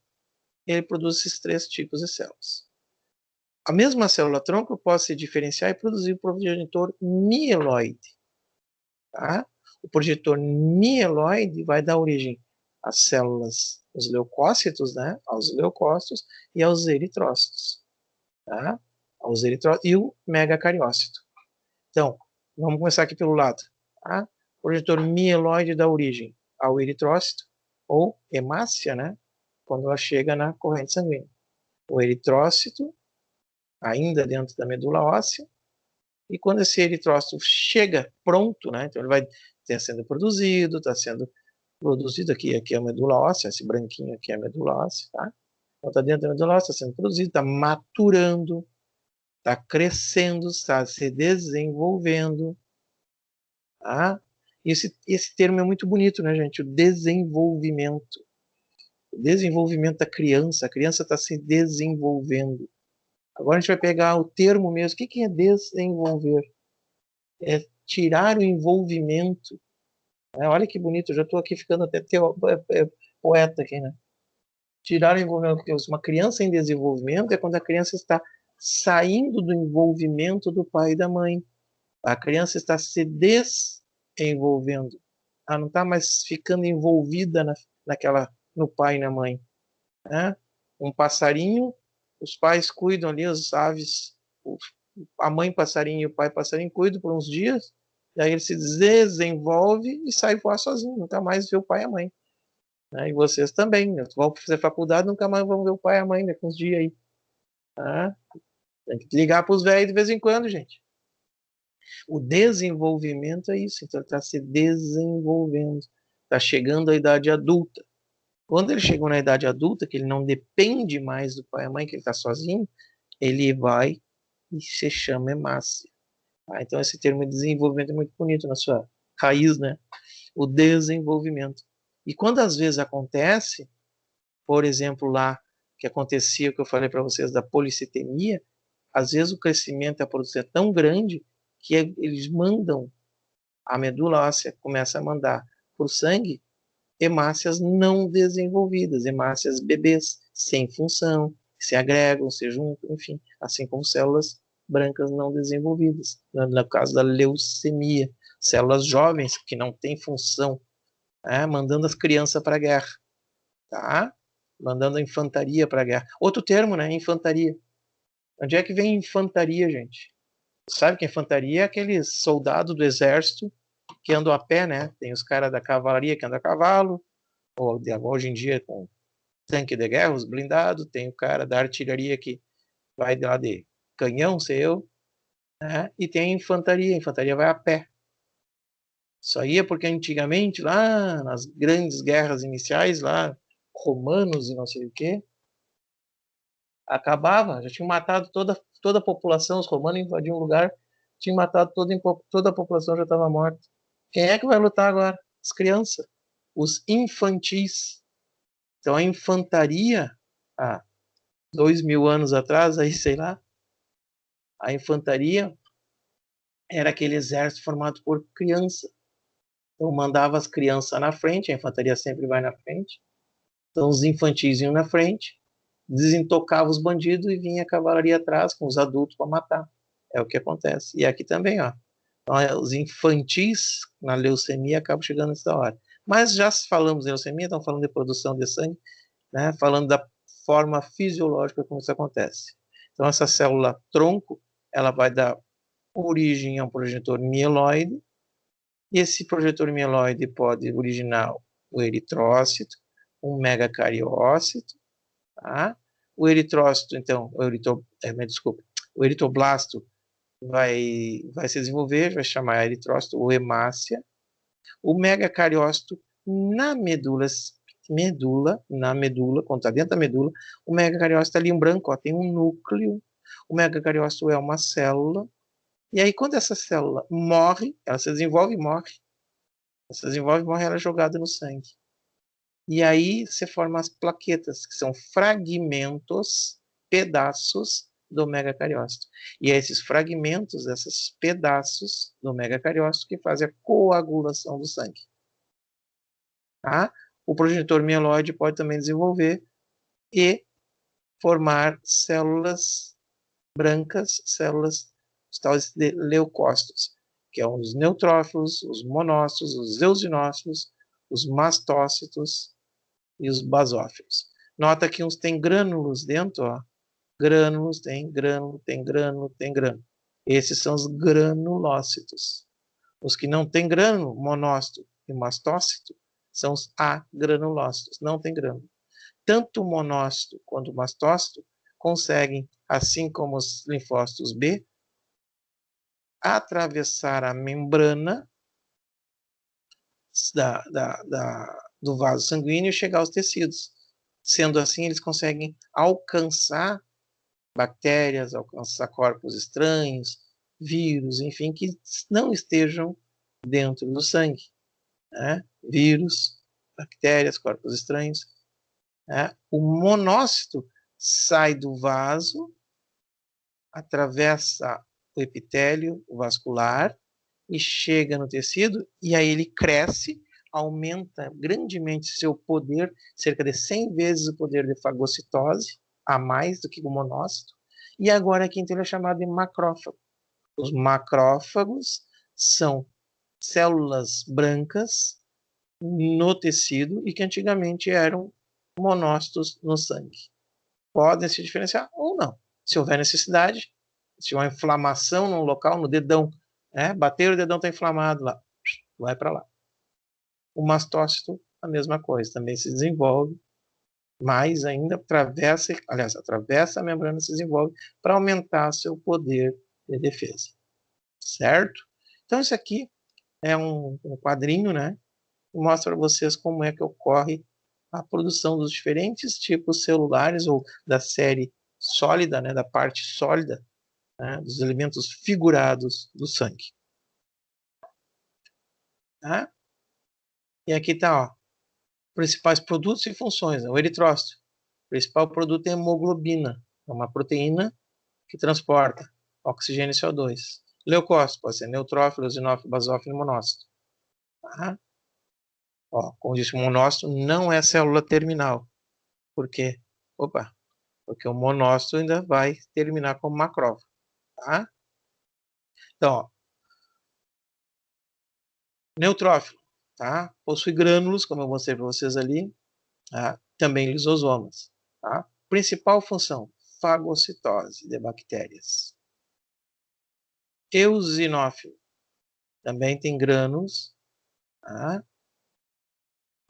ele produz esses três tipos de células. A mesma célula tronco pode se diferenciar e produzir o progenitor mieloide. Tá? O progenitor mieloide vai dar origem às células, os leucócitos, né, aos leucócitos e aos eritrócitos. Tá? Aos eritrócitos e o megacariócito. Então, vamos começar aqui pelo lado. Tá? O progenitor mieloide dá origem ao eritrócito, ou hemácia, né, quando ela chega na corrente sanguínea. O eritrócito, ainda dentro da medula óssea, e quando esse eritrócito chega pronto, né, então ele vai sendo produzido, está sendo produzido aqui é a medula óssea, esse branquinho aqui é a medula óssea, tá? Então está dentro da medula óssea, está sendo produzido, está maturando, está crescendo, está se desenvolvendo, tá? Esse termo é muito bonito, né, gente? O desenvolvimento. O desenvolvimento da criança, a criança está se desenvolvendo. Agora a gente vai pegar o termo mesmo. O que é desenvolver? É tirar o envolvimento. Olha que bonito, eu já estou aqui ficando até poeta aqui, né? Tirar o envolvimento, porque uma criança em desenvolvimento é quando a criança está saindo do envolvimento do pai e da mãe. A criança está se desenvolvendo. Ela não está mais ficando envolvida no pai e na mãe. Né? Um passarinho, os pais cuidam ali, as aves, a mãe passarinho e o pai passarinho cuidam por uns dias, e aí ele se desenvolve e sai voar sozinho, nunca mais vê o pai e a mãe. Né? E vocês também, né? Vão fazer faculdade, nunca mais vão ver o pai e a mãe daqui uns dias aí. Tá? Tem que ligar para os velhos de vez em quando, gente. O desenvolvimento é isso, então ele está se desenvolvendo, está chegando à idade adulta. Quando ele chegou na idade adulta, que ele não depende mais do pai e mãe, que ele está sozinho, ele vai e se chama hemácia. Então esse termo de desenvolvimento é muito bonito na sua raiz, né? O desenvolvimento. E quando às vezes acontece, por exemplo, lá que acontecia o que eu falei para vocês da policitemia, às vezes o crescimento e a produção é tão grande que eles mandam, a medula óssea começa a mandar por sangue hemácias não desenvolvidas, hemácias bebês, sem função, se agregam, se juntam, enfim, assim como células brancas não desenvolvidas, no caso da leucemia, células jovens que não têm função, mandando as crianças para a guerra, tá? Mandando a infantaria para a guerra. Outro termo, né? Infantaria. Onde é que vem infantaria, gente? Sabe que infantaria é aqueles soldados do exército que andam a pé, né? Tem os caras da cavalaria que andam a cavalo, ou hoje em dia com tanque de guerra, os blindados, tem o cara da artilharia que vai lá de canhão, sei eu, né? E tem a infantaria vai a pé. Isso aí é porque antigamente, lá nas grandes guerras iniciais, lá, romanos e não sei o quê, acabava, já tinham matado toda a população, os romanos invadiam um lugar, tinham matado toda a população, já estava morta. Quem é que vai lutar agora? As crianças, os infantis. Então a infantaria, há 2000 anos atrás, aí sei lá, a infantaria era aquele exército formado por criança. Então mandava as crianças na frente, a infantaria sempre vai na frente. Então os infantis iam na frente, desentocava os bandidos e vinha a cavalaria atrás com os adultos para matar. É o que acontece. E aqui também, ó. Então, os infantis na leucemia acabam chegando nessa hora. Mas já se falamos em leucemia, estamos falando de produção de sangue, né? Falando da forma fisiológica como isso acontece. Então, essa célula tronco, ela vai dar origem a um progenitor mieloide, e esse progenitor mieloide pode originar o eritrócito, um megacariócito, tá? O eritrócito, então, o eritroblasto vai se desenvolver, vai chamar eritrócito ou hemácia. O megacariócito na medula, quando está dentro da medula, o megacariócito ali em branco, ó, tem um núcleo. O megacariócito é uma célula. E aí, quando essa célula morre, ela se desenvolve e morre. Ela se desenvolve e morre, ela é jogada no sangue. E aí você forma as plaquetas, que são fragmentos, pedaços do megacariócito. E é esses fragmentos, esses pedaços do megacariócito que fazem a coagulação do sangue. Tá? O progenitor mieloide pode também desenvolver e formar células brancas, células tais de leucócitos, que são os neutrófilos, os monócitos, os eosinófilos, os mastócitos e os basófilos. Nota que uns têm grânulos dentro, ó. Grânulos, tem grânulo, tem grânulo, tem grânulo. Esses são os granulócitos. Os que não têm grânulo, monócito e mastócito, são os agranulócitos, não tem grânulo. Tanto o monócito quanto o mastócito conseguem, assim como os linfócitos B, atravessar a membrana do vaso sanguíneo e chegar aos tecidos. Sendo assim, eles conseguem alcançar bactérias, alcançar corpos estranhos, vírus, enfim, que não estejam dentro do sangue. Né? Vírus, bactérias, corpos estranhos. Né? O monócito sai do vaso, atravessa o epitélio vascular e chega no tecido, e aí ele cresce, aumenta grandemente seu poder, cerca de 100 vezes o poder de fagocitose, a mais do que o monócito, e agora aqui então ele é chamado de macrófago. Os macrófagos são células brancas no tecido e que antigamente eram monócitos no sangue. Podem se diferenciar ou não. Se houver necessidade, se uma inflamação num local, no dedão, né? Bater o dedão está inflamado lá, vai para lá. O mastócito, a mesma coisa, também se desenvolve, mais ainda atravessa a membrana e se desenvolve para aumentar seu poder de defesa. Certo? Então, isso aqui é um quadrinho, né? Que mostra para vocês como é que ocorre a produção dos diferentes tipos celulares ou da série sólida, né? Da parte sólida, né? Dos elementos figurados do sangue. Tá? E aqui está, ó, principais produtos e funções. Né? O eritrócito. O principal produto é a hemoglobina, é uma proteína que transporta oxigênio e CO2. Leucócito, pode ser neutrófilo, eosinófilo, basófilo e monócito. Tá? Ó, como disse, o monócito não é célula terminal. Por quê? Porque o monócito ainda vai terminar como macrófago. Tá? Então, ó, neutrófilo, tá? Possui grânulos, como eu mostrei para vocês ali, tá? Também lisosomas. Tá? Principal função, fagocitose de bactérias. Eosinófilo, também tem grânulos. Tá?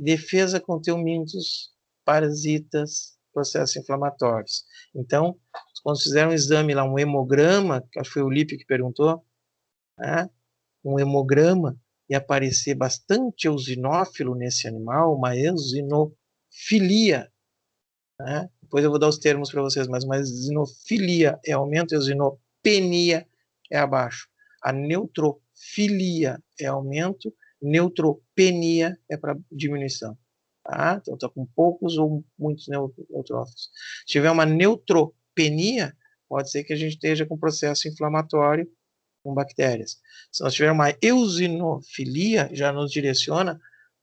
Defesa contra eumintos, parasitas, processos inflamatórios. Então, quando fizeram um exame lá, um hemograma, que acho que foi o Lipe que perguntou, né? Um hemograma, e aparecer bastante eosinófilo nesse animal, uma eosinofilia, né? Depois eu vou dar os termos para vocês, mas eosinofilia é aumento, eosinopenia é abaixo. A neutrofilia é aumento, neutropenia é para diminuição. Tá? Então está com poucos ou muitos neutrófilos. Se tiver uma neutropenia, pode ser que a gente esteja com processo inflamatório com bactérias. Se nós tivermos uma eosinofilia, já nos direciona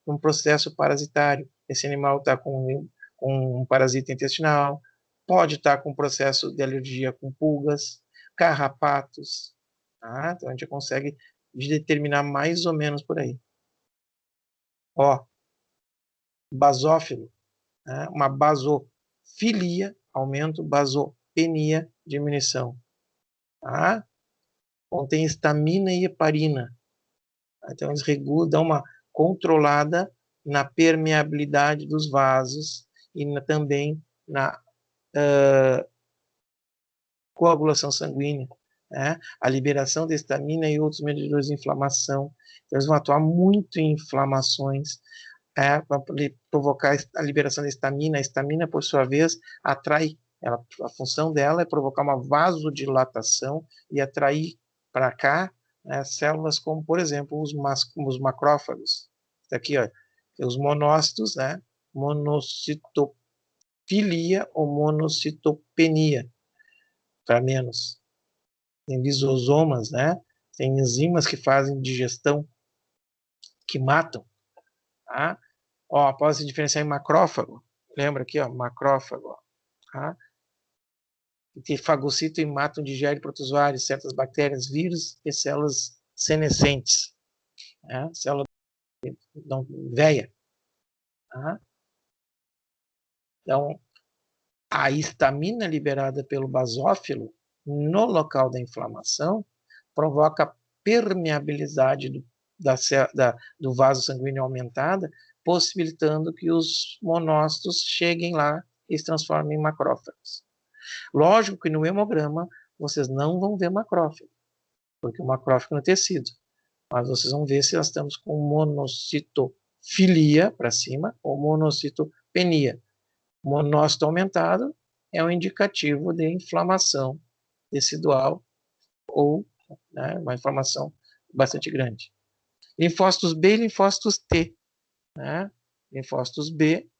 para um processo parasitário. Esse animal está com um parasita intestinal, pode estar com um processo de alergia com pulgas, carrapatos. Tá? Então a gente consegue determinar mais ou menos por aí. Ó, basófilo, né? Uma basofilia, aumento, basopenia, diminuição. Tá? Contém histamina e heparina. Então, eles regulam, dão uma controlada na permeabilidade dos vasos e também na coagulação sanguínea, né? A liberação da histamina e outros mediadores de inflamação. Então, eles vão atuar muito em inflamações, para provocar a liberação da histamina. A histamina, por sua vez, atrai, a função dela é provocar uma vasodilatação e atrair para cá, né, células como, por exemplo, os macrófagos. Aqui, ó, os monócitos, né, monocitofilia ou monocitopenia, para menos. Tem lisosomas, né, tem enzimas que fazem digestão, que matam. Tá? Ó, pode se diferenciar em macrófago. Lembra aqui, ó, macrófago. Ó, tá? Tem fagocito e matam, digere protozoários, certas bactérias, vírus e células senescentes. Né? Célula não, velha. Tá? Então, a histamina liberada pelo basófilo no local da inflamação provoca permeabilidade do vaso sanguíneo aumentada, possibilitando que os monócitos cheguem lá e se transformem em macrófagos. Lógico que no hemograma vocês não vão ver macrófago, porque o macrófago é tecido, mas vocês vão ver se nós estamos com monocitofilia para cima ou monocitopenia. Monócito aumentado é um indicativo de inflamação tecidual ou, né, uma inflamação bastante grande. Linfócitos B e linfócitos T. Né? Linfócitos B,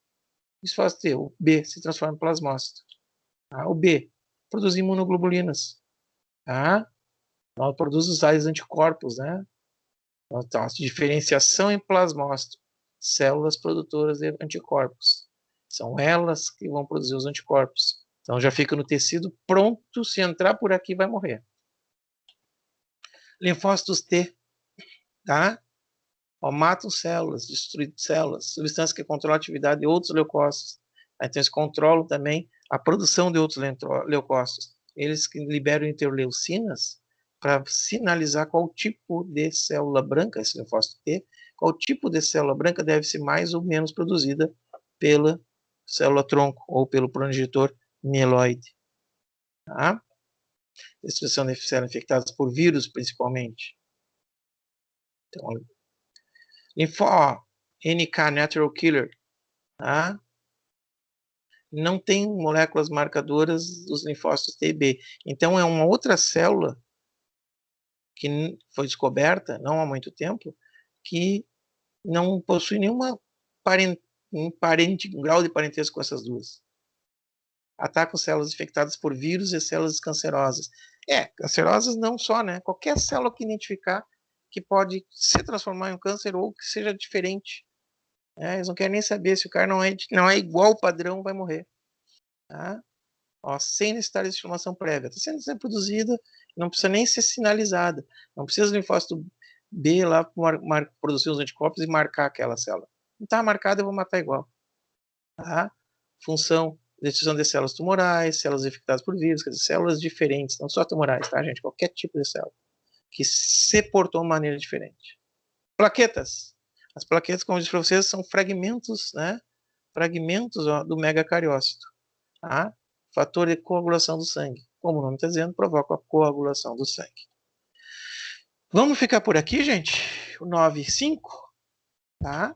linfócito T. O B se transforma em plasmócito. Tá? O B produz imunoglobulinas. Tá? Então, produz os tais anticorpos. Né? Então, a diferenciação em plasmócito, células produtoras de anticorpos. São elas que vão produzir os anticorpos. Então, já fica no tecido pronto, se entrar por aqui, vai morrer. Linfócitos T. Tá? Ó, matam células, destruem células, substâncias que controlam a atividade de outros leucócitos. Então, eles controlam também a produção de outros leucócitos. Eles que liberam interleucinas para sinalizar qual tipo de célula branca, esse linfócito T, qual tipo de célula branca deve ser mais ou menos produzida pela célula-tronco ou pelo progenitor mieloide. Tá? Destruição de células infectadas por vírus, principalmente. Então, NK, Natural Killer, tá? Não tem moléculas marcadoras dos linfócitos T e B. Então, é uma outra célula que foi descoberta, não há muito tempo, que não possui nenhuma um grau de parentesco com essas duas. Atacam células infectadas por vírus e células cancerosas. Cancerosas não só, né? Qualquer célula que identificar que pode se transformar em um câncer ou que seja diferente. Eles não querem nem saber, se o cara não é igual ao padrão, vai morrer. Tá? Ó, sem necessidade de inflamação prévia. Está sendo produzida, não precisa nem ser sinalizada. Não precisa do linfócito B lá produzir os anticorpos e marcar aquela célula. Não está marcada, eu vou matar igual. Tá? Função, destruição de células tumorais, células infectadas por vírus, quer dizer, células diferentes, não só tumorais, tá, gente? Qualquer tipo de célula que se portou de maneira diferente. Plaquetas. As plaquetas, como eu disse para vocês, são fragmentos, né? Fragmentos, ó, do megacariócito. Tá? Fator de coagulação do sangue. Como o nome está dizendo, provoca a coagulação do sangue. Vamos ficar por aqui, gente? O 9.5, tá?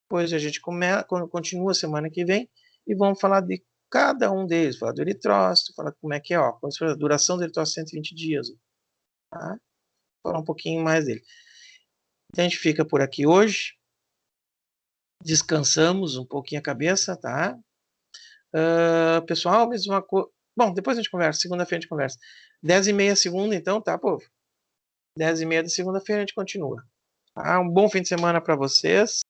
Depois a gente continua semana que vem e vamos falar de cada um deles, falar do eritrócito, falar como é que é, ó, a duração do eritrócito 120 dias, tá? Falar um pouquinho mais dele. Então a gente fica por aqui hoje, descansamos um pouquinho a cabeça, tá? Pessoal, mesma coisa. Bom, depois a gente conversa, segunda-feira a gente conversa. 10h30 segunda, então, tá, povo? 10h30 de segunda-feira a gente continua. Tá? Um bom fim de semana para vocês.